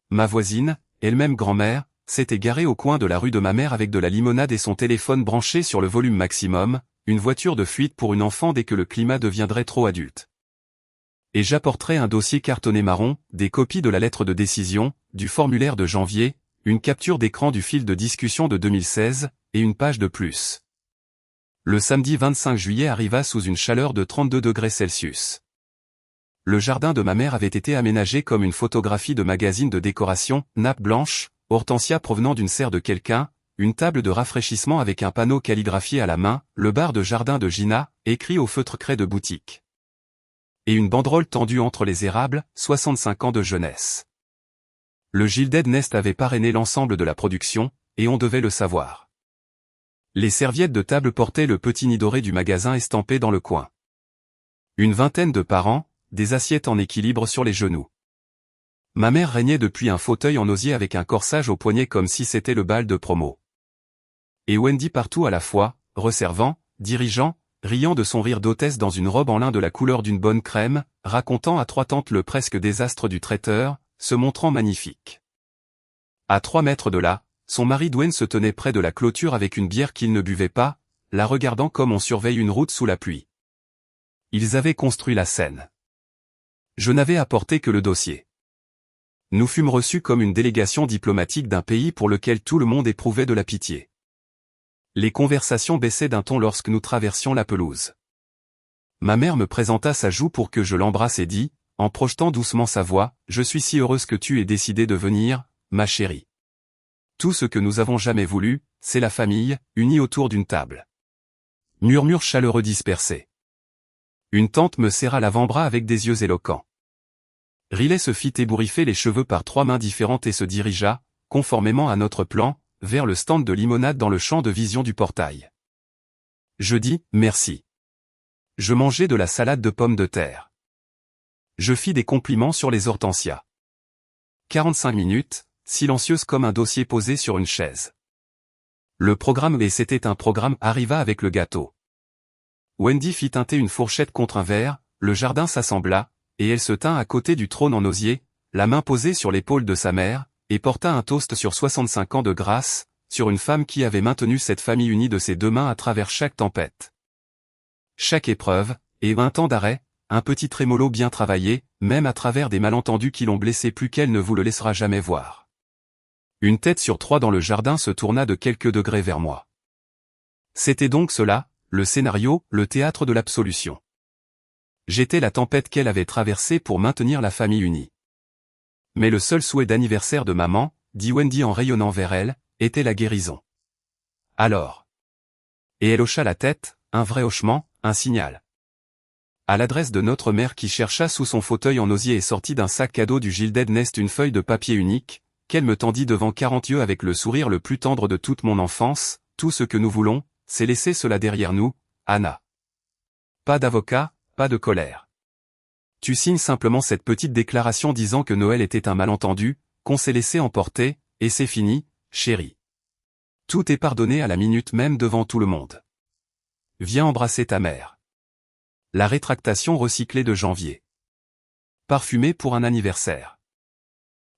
Ma voisine, elle-même grand-mère, s'était garée au coin de la rue de ma mère avec de la limonade et son téléphone branché sur le volume maximum, une voiture de fuite pour une enfant dès que le climat deviendrait trop adulte. Et j'apporterai un dossier cartonné marron, des copies de la lettre de décision, du formulaire de janvier, une capture d'écran du fil de discussion de 2016, et une page de plus. Le samedi 25 juillet arriva sous une chaleur de 32 degrés Celsius. Le jardin de ma mère avait été aménagé comme une photographie de magazine de décoration, nappe blanche, hortensia provenant d'une serre de quelqu'un, une table de rafraîchissement avec un panneau calligraphié à la main, le bar de jardin de Gina, écrit au feutre craie de boutique. Et une banderole tendue entre les érables, 65 ans de jeunesse. Le Gilded Nest avait parrainé l'ensemble de la production, et on devait le savoir. Les serviettes de table portaient le petit nid doré du magasin estampé dans le coin. Une vingtaine de parents, des assiettes en équilibre sur les genoux. Ma mère régnait depuis un fauteuil en osier avec un corsage au poignet comme si c'était le bal de promo. Et Wendy partout à la fois, resservant, dirigeant, riant de son rire d'hôtesse dans une robe en lin de la couleur d'une bonne crème, racontant à trois tantes le presque désastre du traiteur, se montrant magnifique. À 3 mètres de là, son mari Dwayne se tenait près de la clôture avec une bière qu'il ne buvait pas, la regardant comme on surveille une route sous la pluie. Ils avaient construit la scène. Je n'avais apporté que le dossier. Nous fûmes reçus comme une délégation diplomatique d'un pays pour lequel tout le monde éprouvait de la pitié. Les conversations baissaient d'un ton lorsque nous traversions la pelouse. Ma mère me présenta sa joue pour que je l'embrasse et dit, en projetant doucement sa voix, « Je suis si heureuse que tu aies décidé de venir, ma chérie. Tout ce que nous avons jamais voulu, c'est la famille, unie autour d'une table. » Murmure chaleureux dispersé. Une tante me serra l'avant-bras avec des yeux éloquents. Riley se fit ébouriffer les cheveux par 3 mains différentes et se dirigea, conformément à notre plan, vers le stand de limonade dans le champ de vision du portail. Je dis « Merci ». Je mangeais de la salade de pommes de terre. Je fis des compliments sur les hortensias. 45 minutes, silencieuse comme un dossier posé sur une chaise. Le programme, et c'était un programme, arriva avec le gâteau. Wendy fit teinter une fourchette contre un verre, le jardin s'assembla, et elle se tint à côté du trône en osier, la main posée sur l'épaule de sa mère, et porta un toast sur 65 ans de grâce, sur une femme qui avait maintenu cette famille unie de ses 2 mains à travers chaque tempête. Chaque épreuve, et un temps d'arrêt, un petit trémolo bien travaillé, même à travers des malentendus qui l'ont blessé plus qu'elle ne vous le laissera jamais voir. Une tête sur 3 dans le jardin se tourna de quelques degrés vers moi. C'était donc cela, le scénario, le théâtre de l'absolution. J'étais la tempête qu'elle avait traversée pour maintenir la famille unie. Mais le seul souhait d'anniversaire de maman, dit Wendy en rayonnant vers elle, était la guérison. Alors. Et elle hocha la tête, un vrai hochement, un signal. À l'adresse de notre mère qui chercha sous son fauteuil en osier et sortit d'un sac cadeau du Gilded Nest une feuille de papier unique, qu'elle me tendit devant 40 yeux avec le sourire le plus tendre de toute mon enfance, tout ce que nous voulons, c'est laisser cela derrière nous, Anna. Pas d'avocat, pas de colère. Tu signes simplement cette petite déclaration disant que Noël était un malentendu, qu'on s'est laissé emporter, et c'est fini, chérie. Tout est pardonné à la minute même devant tout le monde. Viens embrasser ta mère. La rétractation recyclée de janvier. Parfumée pour un anniversaire.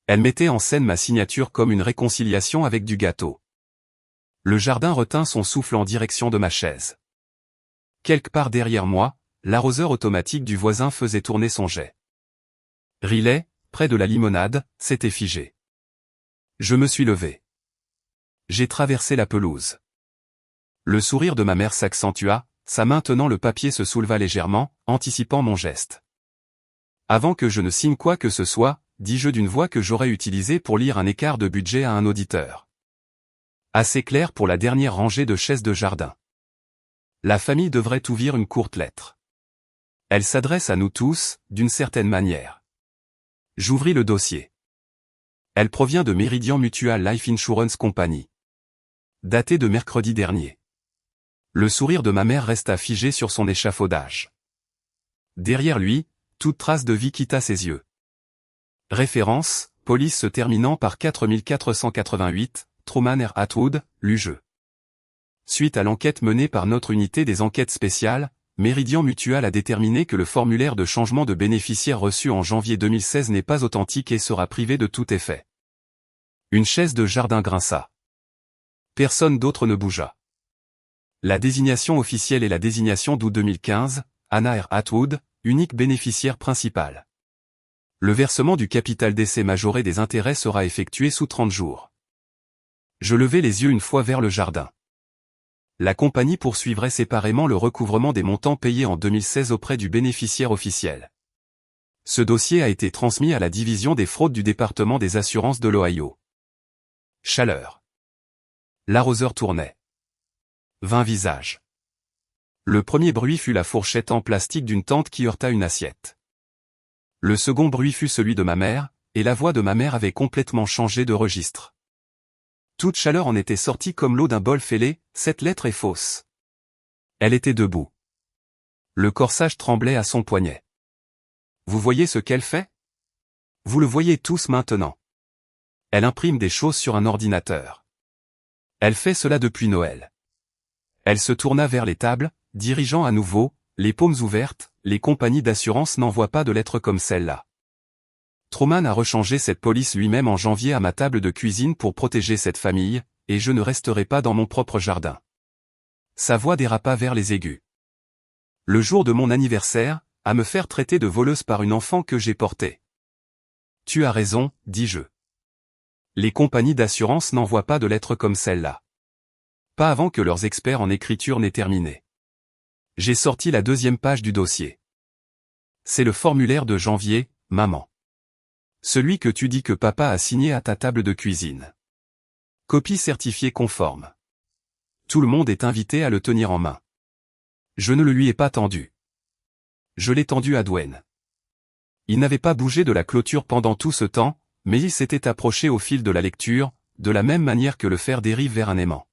Elle mettait en scène ma signature comme une réconciliation avec du gâteau. Le jardin retint son souffle en direction de ma chaise. Quelque part derrière moi, l'arroseur automatique du voisin faisait tourner son jet. Riley, près de la limonade, s'était figé. Je me suis levé. J'ai traversé la pelouse. Le sourire de ma mère s'accentua, sa main tenant le papier se souleva légèrement, anticipant mon geste. Avant que je ne signe quoi que ce soit, dis-je d'une voix que j'aurais utilisée pour lire un écart de budget à un auditeur. Assez clair pour la dernière rangée de chaises de jardin. La famille devrait ouvrir une courte lettre. Elle s'adresse à nous tous, d'une certaine manière. J'ouvris le dossier. Elle provient de Meridian Mutual Life Insurance Company. Datée de mercredi dernier. Le sourire de ma mère resta figé sur son échafaudage. Derrière lui, toute trace de vie quitta ses yeux. Référence, police se terminant par 4488, Truman R. Atwood, Lugeux. Suite à l'enquête menée par notre unité des enquêtes spéciales, Meridian Mutual a déterminé que le formulaire de changement de bénéficiaire reçu en janvier 2016 n'est pas authentique et sera privé de tout effet. Une chaise de jardin grinça. Personne d'autre ne bougea. La désignation officielle est la désignation d'août 2015, Anna R. Atwood, unique bénéficiaire principale. Le versement du capital d'essai majoré des intérêts sera effectué sous 30 jours. Je levai les yeux une fois vers le jardin. La compagnie poursuivrait séparément le recouvrement des montants payés en 2016 auprès du bénéficiaire officiel. Ce dossier a été transmis à la division des fraudes du département des assurances de l'Ohio. Chaleur. L'arroseur tournait. 20 visages. Le premier bruit fut la fourchette en plastique d'une tante qui heurta une assiette. Le second bruit fut celui de ma mère, et la voix de ma mère avait complètement changé de registre. Toute chaleur en était sortie comme l'eau d'un bol fêlé, cette lettre est fausse. Elle était debout. Le corsage tremblait à son poignet. Vous voyez ce qu'elle fait? Vous le voyez tous maintenant. Elle imprime des choses sur un ordinateur. Elle fait cela depuis Noël. Elle se tourna vers les tables, dirigeant à nouveau, les paumes ouvertes, les compagnies d'assurance n'envoient pas de lettres comme celle-là. Truman a rechangé cette police lui-même en janvier à ma table de cuisine pour protéger cette famille, et je ne resterai pas dans mon propre jardin. Sa voix dérapa vers les aigus. Le jour de mon anniversaire, à me faire traiter de voleuse par une enfant que j'ai portée. Tu as raison, dis-je. Les compagnies d'assurance n'envoient pas de lettres comme celle-là. Pas avant que leurs experts en écriture n'aient terminé. J'ai sorti la 2e page du dossier. C'est le formulaire de janvier, maman. Celui que tu dis que papa a signé à ta table de cuisine. Copie certifiée conforme. Tout le monde est invité à le tenir en main. Je ne le lui ai pas tendu. Je l'ai tendu à Dwayne. Il n'avait pas bougé de la clôture pendant tout ce temps, mais il s'était approché au fil de la lecture, de la même manière que le fer dérive vers un aimant.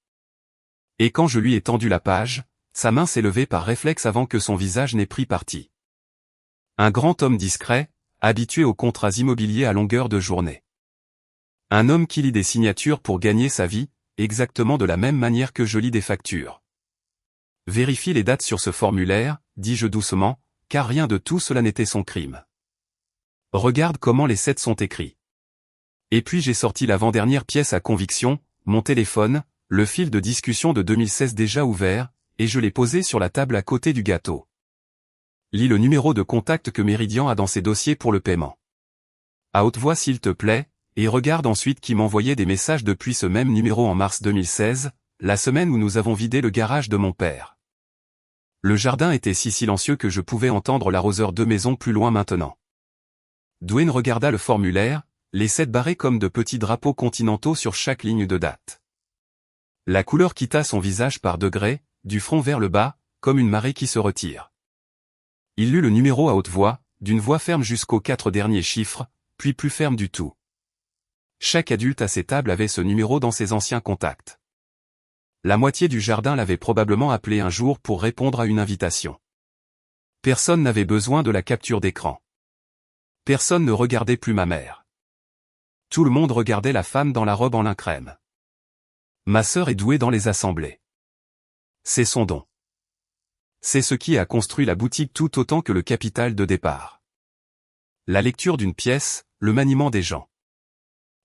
Et quand je lui ai tendu la page, sa main s'est levée par réflexe avant que son visage n'ait pris parti. Un grand homme discret, habitué aux contrats immobiliers à longueur de journée. Un homme qui lit des signatures pour gagner sa vie, exactement de la même manière que je lis des factures. Vérifie les dates sur ce formulaire, dis-je doucement, car rien de tout cela n'était son crime. Regarde comment les 7 sont écrits. Et puis j'ai sorti l'avant-dernière pièce à conviction, mon téléphone, le fil de discussion de 2016 déjà ouvert, et je l'ai posé sur la table à côté du gâteau. Lis le numéro de contact que Meridian a dans ses dossiers pour le paiement. À haute voix s'il te plaît, et regarde ensuite qui m'envoyait des messages depuis ce même numéro en mars 2016, la semaine où nous avons vidé le garage de mon père. Le jardin était si silencieux que je pouvais entendre l'arroseur de maison plus loin maintenant. Dwayne regarda le formulaire, les 7 barrés comme de petits drapeaux continentaux sur chaque ligne de date. La couleur quitta son visage par degrés, du front vers le bas, comme une marée qui se retire. Il lut le numéro à haute voix, d'une voix ferme jusqu'aux 4 derniers chiffres, puis plus ferme du tout. Chaque adulte à ces tables avait ce numéro dans ses anciens contacts. La moitié du jardin l'avait probablement appelé un jour pour répondre à une invitation. Personne n'avait besoin de la capture d'écran. Personne ne regardait plus ma mère. Tout le monde regardait la femme dans la robe en lin crème. Ma sœur est douée dans les assemblées. C'est son don. C'est ce qui a construit la boutique tout autant que le capital de départ. La lecture d'une pièce, le maniement des gens.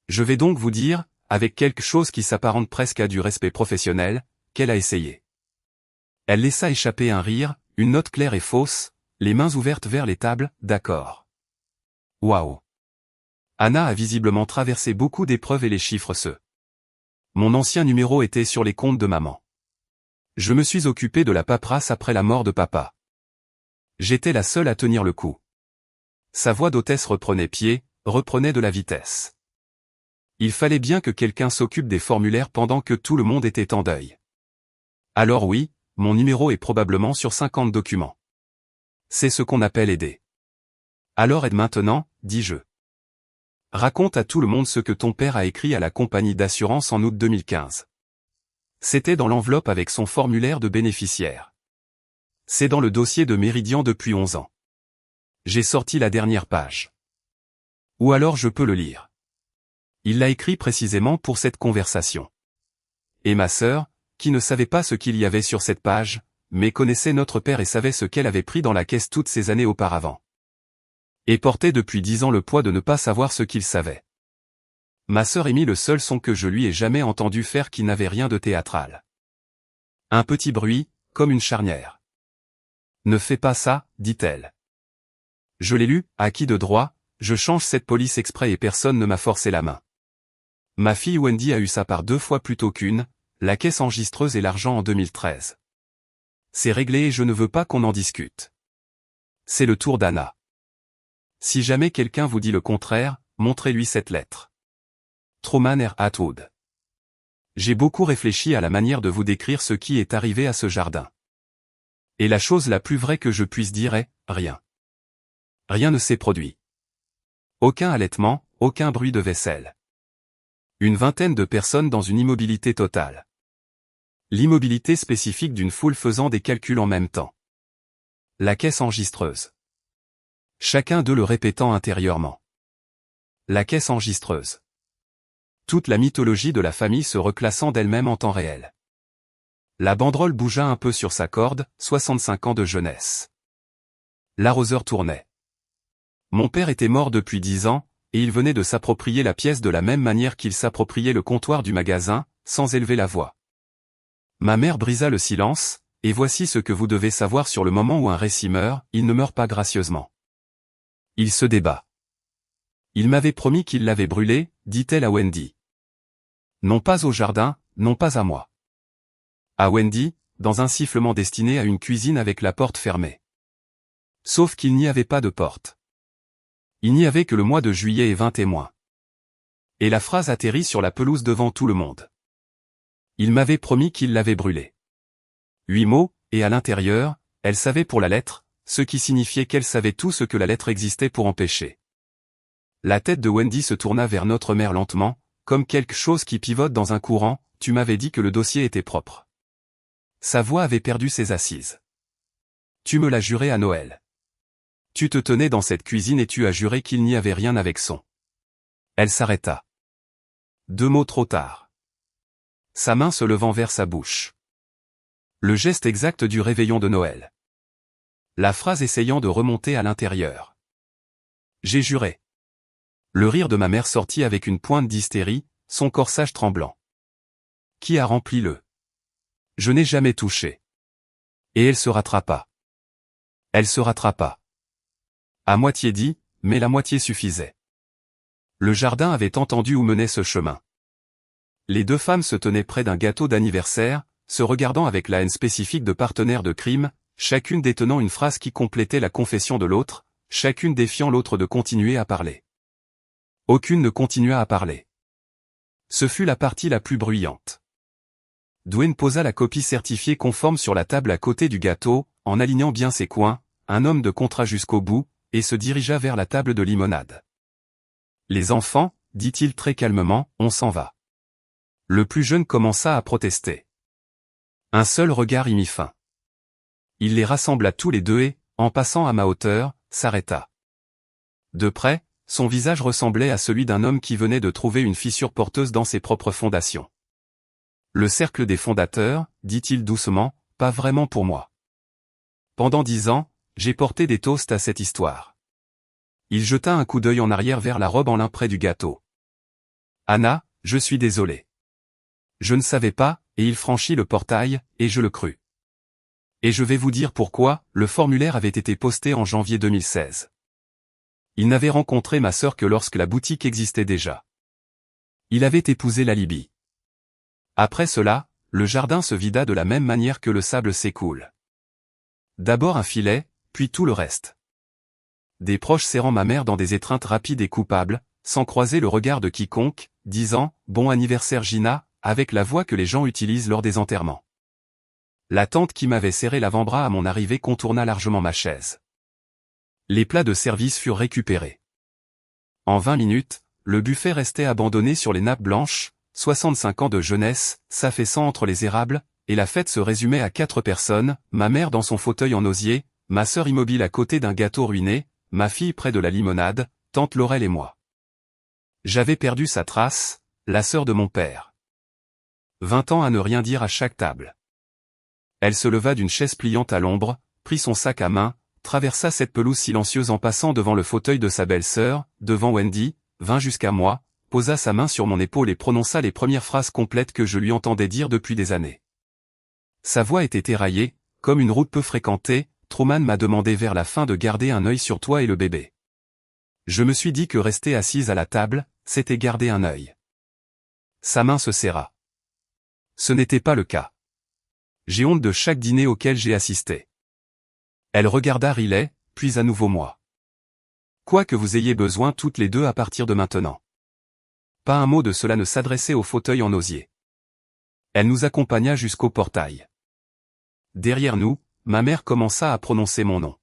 Je vais donc vous dire, avec quelque chose qui s'apparente presque à du respect professionnel, qu'elle a essayé. Elle laissa échapper un rire, une note claire et fausse, les mains ouvertes vers les tables, d'accord. Waouh. Anna a visiblement traversé beaucoup d'épreuves et les chiffres ceux. Mon ancien numéro était sur les comptes de maman. Je me suis occupé de la paperasse après la mort de papa. J'étais la seule à tenir le coup. Sa voix d'hôtesse reprenait pied, reprenait de la vitesse. Il fallait bien que quelqu'un s'occupe des formulaires pendant que tout le monde était en deuil. Alors oui, mon numéro est probablement sur 50 documents. C'est ce qu'on appelle aider. Alors aide maintenant, dis-je. Raconte à tout le monde ce que ton père a écrit à la compagnie d'assurance en août 2015. C'était dans l'enveloppe avec son formulaire de bénéficiaire. C'est dans le dossier de Meridian depuis 11 ans. J'ai sorti la dernière page. Ou alors je peux le lire. Il l'a écrit précisément pour cette conversation. Et ma sœur, qui ne savait pas ce qu'il y avait sur cette page, mais connaissait notre père et savait ce qu'elle avait pris dans la caisse toutes ces années auparavant. Et portait depuis 10 ans le poids de ne pas savoir ce qu'il savait. Ma sœur émit le seul son que je lui ai jamais entendu faire qui n'avait rien de théâtral. Un petit bruit, comme une charnière. Ne fais pas ça, dit-elle. Je l'ai lu, à qui de droit, je change cette police exprès et personne ne m'a forcé la main. Ma fille Wendy a eu sa part 2 fois plutôt qu'une, la caisse enregistreuse et l'argent en 2013. C'est réglé et je ne veux pas qu'on en discute. C'est le tour d'Anna. Si jamais quelqu'un vous dit le contraire, montrez-lui cette lettre. Truman R. Atwood. J'ai beaucoup réfléchi à la manière de vous décrire ce qui est arrivé à ce jardin. Et la chose la plus vraie que je puisse dire est, rien. Rien ne s'est produit. Aucun allaitement, aucun bruit de vaisselle. Une vingtaine de personnes dans une immobilité totale. L'immobilité spécifique d'une foule faisant des calculs en même temps. La caisse enregistreuse. Chacun d'eux le répétant intérieurement. La caisse enregistreuse. Toute la mythologie de la famille se reclassant d'elle-même en temps réel. La banderole bougea un peu sur sa corde, 65 ans de jeunesse. L'arroseur tournait. Mon père était mort depuis 10 ans, et il venait de s'approprier la pièce de la même manière qu'il s'appropriait le comptoir du magasin, sans élever la voix. Ma mère brisa le silence, et voici ce que vous devez savoir sur le moment où un récit meurt, il ne meurt pas gracieusement. Il se débat. Il m'avait promis qu'il l'avait brûlé, dit-elle à Wendy. Non pas au jardin, non pas à moi. À Wendy, dans un sifflement destiné à une cuisine avec la porte fermée. Sauf qu'il n'y avait pas de porte. Il n'y avait que le mois de juillet et 20 témoins. Et la phrase atterrit sur la pelouse devant tout le monde. Il m'avait promis qu'il l'avait brûlé. 8 mots, et à l'intérieur, elle savait pour la lettre, ce qui signifiait qu'elle savait tout ce que la lettre existait pour empêcher. La tête de Wendy se tourna vers notre mère lentement, comme quelque chose qui pivote dans un courant, tu m'avais dit que le dossier était propre. Sa voix avait perdu ses assises. Tu me l'as juré à Noël. Tu te tenais dans cette cuisine et tu as juré qu'il n'y avait rien avec son. Elle s'arrêta. 2 mots trop tard. Sa main se levant vers sa bouche. Le geste exact du réveillon de Noël. La phrase essayant de remonter à l'intérieur. J'ai juré. Le rire de ma mère sortit avec une pointe d'hystérie, son corsage tremblant. Qui a rempli le? Je n'ai jamais touché. Et elle se rattrapa. Elle se rattrapa. À moitié dit, mais la moitié suffisait. Le jardin avait entendu où menait ce chemin. Les 2 femmes se tenaient près d'un gâteau d'anniversaire, se regardant avec la haine spécifique de partenaires de crime, chacune détenant une phrase qui complétait la confession de l'autre, chacune défiant l'autre de continuer à parler. Aucune ne continua à parler. Ce fut la partie la plus bruyante. Dwayne posa la copie certifiée conforme sur la table à côté du gâteau, en alignant bien ses coins, un homme de contrat jusqu'au bout, et se dirigea vers la table de limonade. Les enfants, dit-il très calmement, on s'en va. Le plus jeune commença à protester. Un seul regard y mit fin. Il les rassembla tous les 2 et, en passant à ma hauteur, s'arrêta. De près, son visage ressemblait à celui d'un homme qui venait de trouver une fissure porteuse dans ses propres fondations. Le cercle des fondateurs, dit-il doucement, pas vraiment pour moi. Pendant 10 ans, j'ai porté des toasts à cette histoire. Il jeta un coup d'œil en arrière vers la robe en lin près du gâteau. Anna, je suis désolé. Je ne savais pas, et il franchit le portail, et je le crus. Et je vais vous dire pourquoi, le formulaire avait été posté en janvier 2016. Il n'avait rencontré ma sœur que lorsque la boutique existait déjà. Il avait épousé la Libye. Après cela, le jardin se vida de la même manière que le sable s'écoule. D'abord un filet, puis tout le reste. Des proches serrant ma mère dans des étreintes rapides et coupables, sans croiser le regard de quiconque, disant « Bon anniversaire Gina », avec la voix que les gens utilisent lors des enterrements. La tante qui m'avait serré l'avant-bras à mon arrivée contourna largement ma chaise. Les plats de service furent récupérés. En 20 minutes, le buffet restait abandonné sur les nappes blanches, 65 ans de jeunesse, s'affaissant entre les érables, et la fête se résumait à 4 personnes, ma mère dans son fauteuil en osier, ma sœur immobile à côté d'un gâteau ruiné, ma fille près de la limonade, tante Laurel et moi. J'avais perdu sa trace, la sœur de mon père. 20 ans à ne rien dire à chaque table. Elle se leva d'une chaise pliante à l'ombre, prit son sac à main, traversa cette pelouse silencieuse en passant devant le fauteuil de sa belle-sœur, devant Wendy, vint jusqu'à moi, posa sa main sur mon épaule et prononça les premières phrases complètes que je lui entendais dire depuis des années. Sa voix était éraillée, comme une route peu fréquentée, Truman m'a demandé vers la fin de garder un œil sur toi et le bébé. Je me suis dit que rester assise à la table, c'était garder un œil. Sa main se serra. Ce n'était pas le cas. J'ai honte de chaque dîner auquel j'ai assisté. Elle regarda Riley, puis à nouveau moi. Quoi que vous ayez besoin toutes les 2 à partir de maintenant. Pas un mot de cela ne s'adressait au fauteuil en osier. Elle nous accompagna jusqu'au portail. Derrière nous, ma mère commença à prononcer mon nom.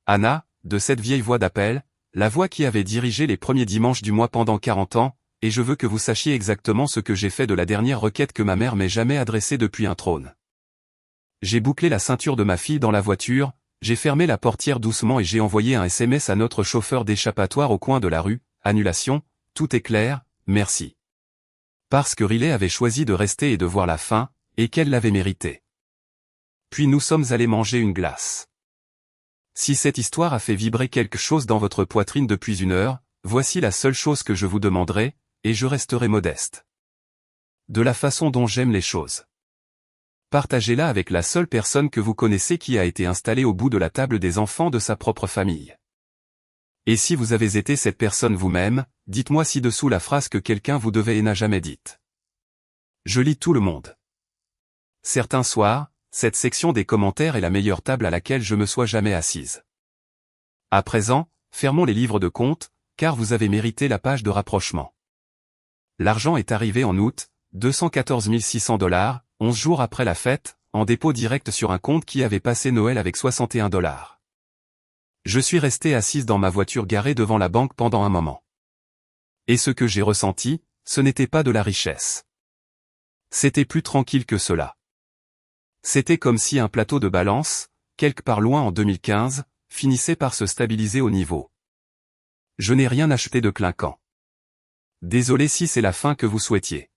Anna, de cette vieille voix d'appel, la voix qui avait dirigé les premiers dimanches du mois pendant 40 ans, et je veux que vous sachiez exactement ce que j'ai fait de la dernière requête que ma mère m'ait jamais adressée depuis un trône. J'ai bouclé la ceinture de ma fille dans la voiture, j'ai fermé la portière doucement et j'ai envoyé un SMS à notre chauffeur d'échappatoire au coin de la rue, annulation, tout est clair, merci. Parce que Riley avait choisi de rester et de voir la fin, et qu'elle l'avait mérité. Puis nous sommes allés manger une glace. Si cette histoire a fait vibrer quelque chose dans votre poitrine depuis 1 heure, voici la seule chose que je vous demanderai, et je resterai modeste. De la façon dont j'aime les choses. Partagez-la avec la seule personne que vous connaissez qui a été installée au bout de la table des enfants de sa propre famille. Et si vous avez été cette personne vous-même, dites-moi ci-dessous la phrase que quelqu'un vous devait et n'a jamais dite. Je lis tout le monde. Certains soirs, cette section des commentaires est la meilleure table à laquelle je me sois jamais assise. À présent, fermons les livres de comptes, car vous avez mérité la page de rapprochement. L'argent est arrivé en août, 214 600 $, 11 jours après la fête, en dépôt direct sur un compte qui avait passé Noël avec 61 $. Je suis resté assise dans ma voiture garée devant la banque pendant un moment. Et ce que j'ai ressenti, ce n'était pas de la richesse. C'était plus tranquille que cela. C'était comme si un plateau de balance, quelque part loin en 2015, finissait par se stabiliser au niveau. Je n'ai rien acheté de clinquant. Désolé si c'est la fin que vous souhaitiez.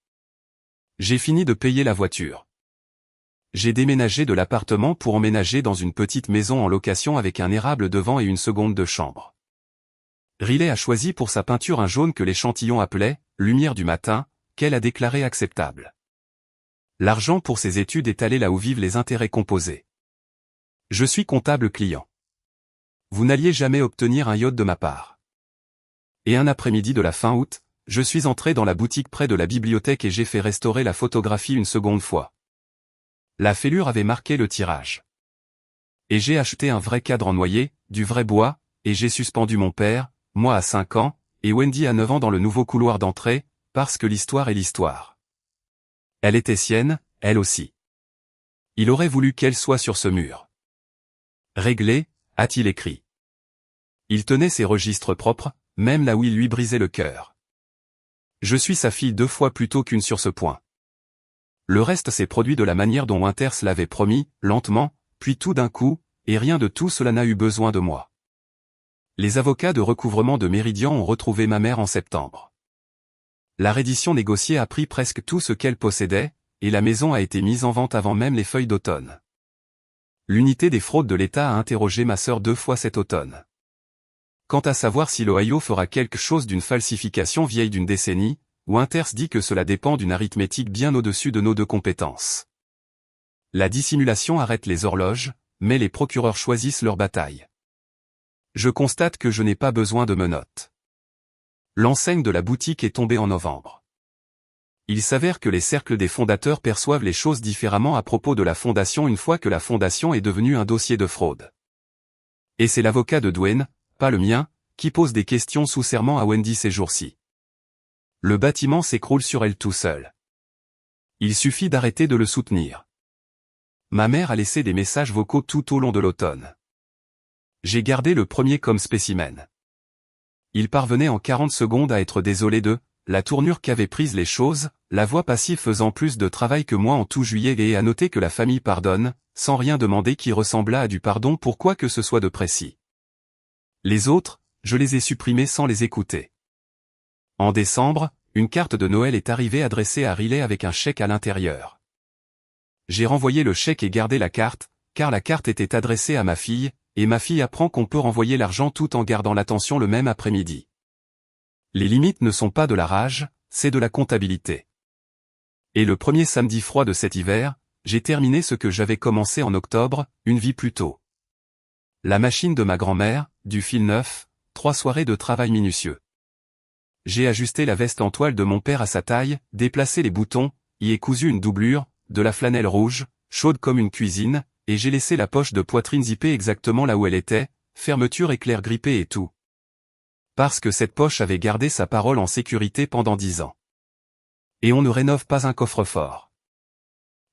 J'ai fini de payer la voiture. J'ai déménagé de l'appartement pour emménager dans une petite maison en location avec un érable devant et une seconde de chambre. Riley a choisi pour sa peinture un jaune que l'échantillon appelait « lumière du matin », qu'elle a déclaré acceptable. L'argent pour ses études est allé là où vivent les intérêts composés. Je suis comptable client. Vous n'alliez jamais obtenir un yacht de ma part. Et un après-midi de la fin août, je suis entré dans la boutique près de la bibliothèque et j'ai fait restaurer la photographie une seconde fois. La fêlure avait marqué le tirage. Et j'ai acheté un vrai cadre en noyer, du vrai bois, et j'ai suspendu mon père, moi à 5 ans, et Wendy à 9 ans dans le nouveau couloir d'entrée, parce que l'histoire est l'histoire. Elle était sienne, elle aussi. Il aurait voulu qu'elle soit sur ce mur. Réglé, a-t-il écrit. Il tenait ses registres propres, même là où il lui brisait le cœur. Je suis sa fille 2 fois plutôt qu'une sur ce point. Le reste s'est produit de la manière dont Winters l'avait promis, lentement, puis tout d'un coup, et rien de tout cela n'a eu besoin de moi. Les avocats de recouvrement de Méridian ont retrouvé ma mère en septembre. La reddition négociée a pris presque tout ce qu'elle possédait, et la maison a été mise en vente avant même les feuilles d'automne. L'unité des fraudes de l'État a interrogé ma sœur 2 fois cet automne. Quant à savoir si l'Ohio fera quelque chose d'une falsification vieille d'une décennie, Winters dit que cela dépend d'une arithmétique bien au-dessus de nos 2 compétences. La dissimulation arrête les horloges, mais les procureurs choisissent leur bataille. Je constate que je n'ai pas besoin de menottes. L'enseigne de la boutique est tombée en novembre. Il s'avère que les cercles des fondateurs perçoivent les choses différemment à propos de la fondation une fois que la fondation est devenue un dossier de fraude. Et c'est l'avocat de Dwayne, pas le mien, qui pose des questions sous serment à Wendy ces jours-ci. Le bâtiment s'écroule sur elle tout seul. Il suffit d'arrêter de le soutenir. Ma mère a laissé des messages vocaux tout au long de l'automne. J'ai gardé le premier comme spécimen. Il parvenait en 40 secondes à être désolé de la tournure qu'avaient prise les choses, la voix passive faisant plus de travail que moi en tout juillet et à noter que la famille pardonne, sans rien demander qui ressembla à du pardon pour quoi que ce soit de précis. Les autres, je les ai supprimés sans les écouter. En décembre, une carte de Noël est arrivée adressée à Riley avec un chèque à l'intérieur. J'ai renvoyé le chèque et gardé la carte, car la carte était adressée à ma fille, et ma fille apprend qu'on peut renvoyer l'argent tout en gardant l'attention le même après-midi. Les limites ne sont pas de la rage, c'est de la comptabilité. Et le premier samedi froid de cet hiver, j'ai terminé ce que j'avais commencé en octobre, une vie plus tôt. La machine de ma grand-mère, du fil neuf, 3 soirées de travail minutieux. J'ai ajusté la veste en toile de mon père à sa taille, déplacé les boutons, y ai cousu une doublure, de la flanelle rouge, chaude comme une cuisine, et j'ai laissé la poche de poitrine zippée exactement là où elle était, fermeture éclair grippée et tout. Parce que cette poche avait gardé sa parole en sécurité pendant 10 ans. Et on ne rénove pas un coffre-fort.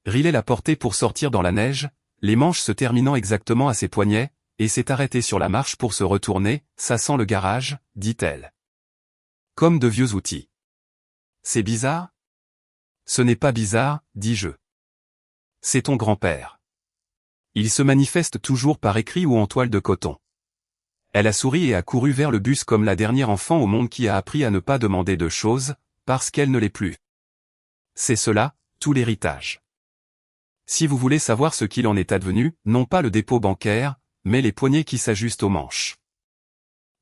Riley l'a porté pour sortir dans la neige, les manches se terminant exactement à ses poignets, et s'est arrêtée sur la marche pour se retourner, ça sent le garage, dit-elle. Comme de vieux outils. C'est bizarre? Ce n'est pas bizarre, dis-je. C'est ton grand-père. Il se manifeste toujours par écrit ou en toile de coton. Elle a souri et a couru vers le bus comme la dernière enfant au monde qui a appris à ne pas demander de choses, parce qu'elle ne l'est plus. c'est cela, tout l'héritage. Si vous voulez savoir ce qu'il en est advenu, non pas le dépôt bancaire, mais les poignets qui s'ajustent aux manches.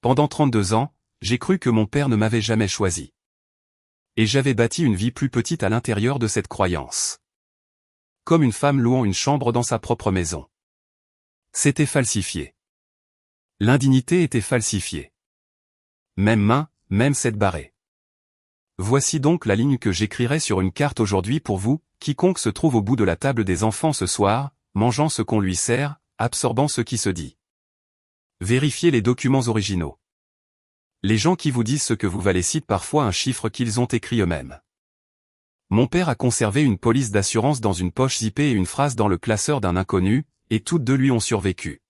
Pendant 32 ans, j'ai cru que mon père ne m'avait jamais choisi. Et j'avais bâti une vie plus petite à l'intérieur de cette croyance. Comme une femme louant une chambre dans sa propre maison. C'était falsifié. L'indignité était falsifiée. Même main, même cette barrée. Voici donc la ligne que j'écrirai sur une carte aujourd'hui pour vous, quiconque se trouve au bout de la table des enfants ce soir, mangeant ce qu'on lui sert, absorbant ce qui se dit. Vérifiez les documents originaux. Les gens qui vous disent ce que vous valez citent parfois un chiffre qu'ils ont écrit eux-mêmes. Mon père a conservé une police d'assurance dans une poche zippée et une phrase dans le classeur d'un inconnu, et toutes deux lui ont survécu.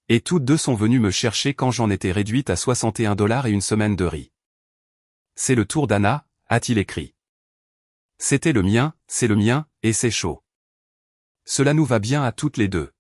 Et toutes deux sont venues me chercher quand j'en étais réduite à 61 $ et une semaine de riz. C'est le tour d'Anna, a-t-il écrit. C'était le mien, c'est le mien, et c'est chaud. Cela nous va bien à toutes les deux.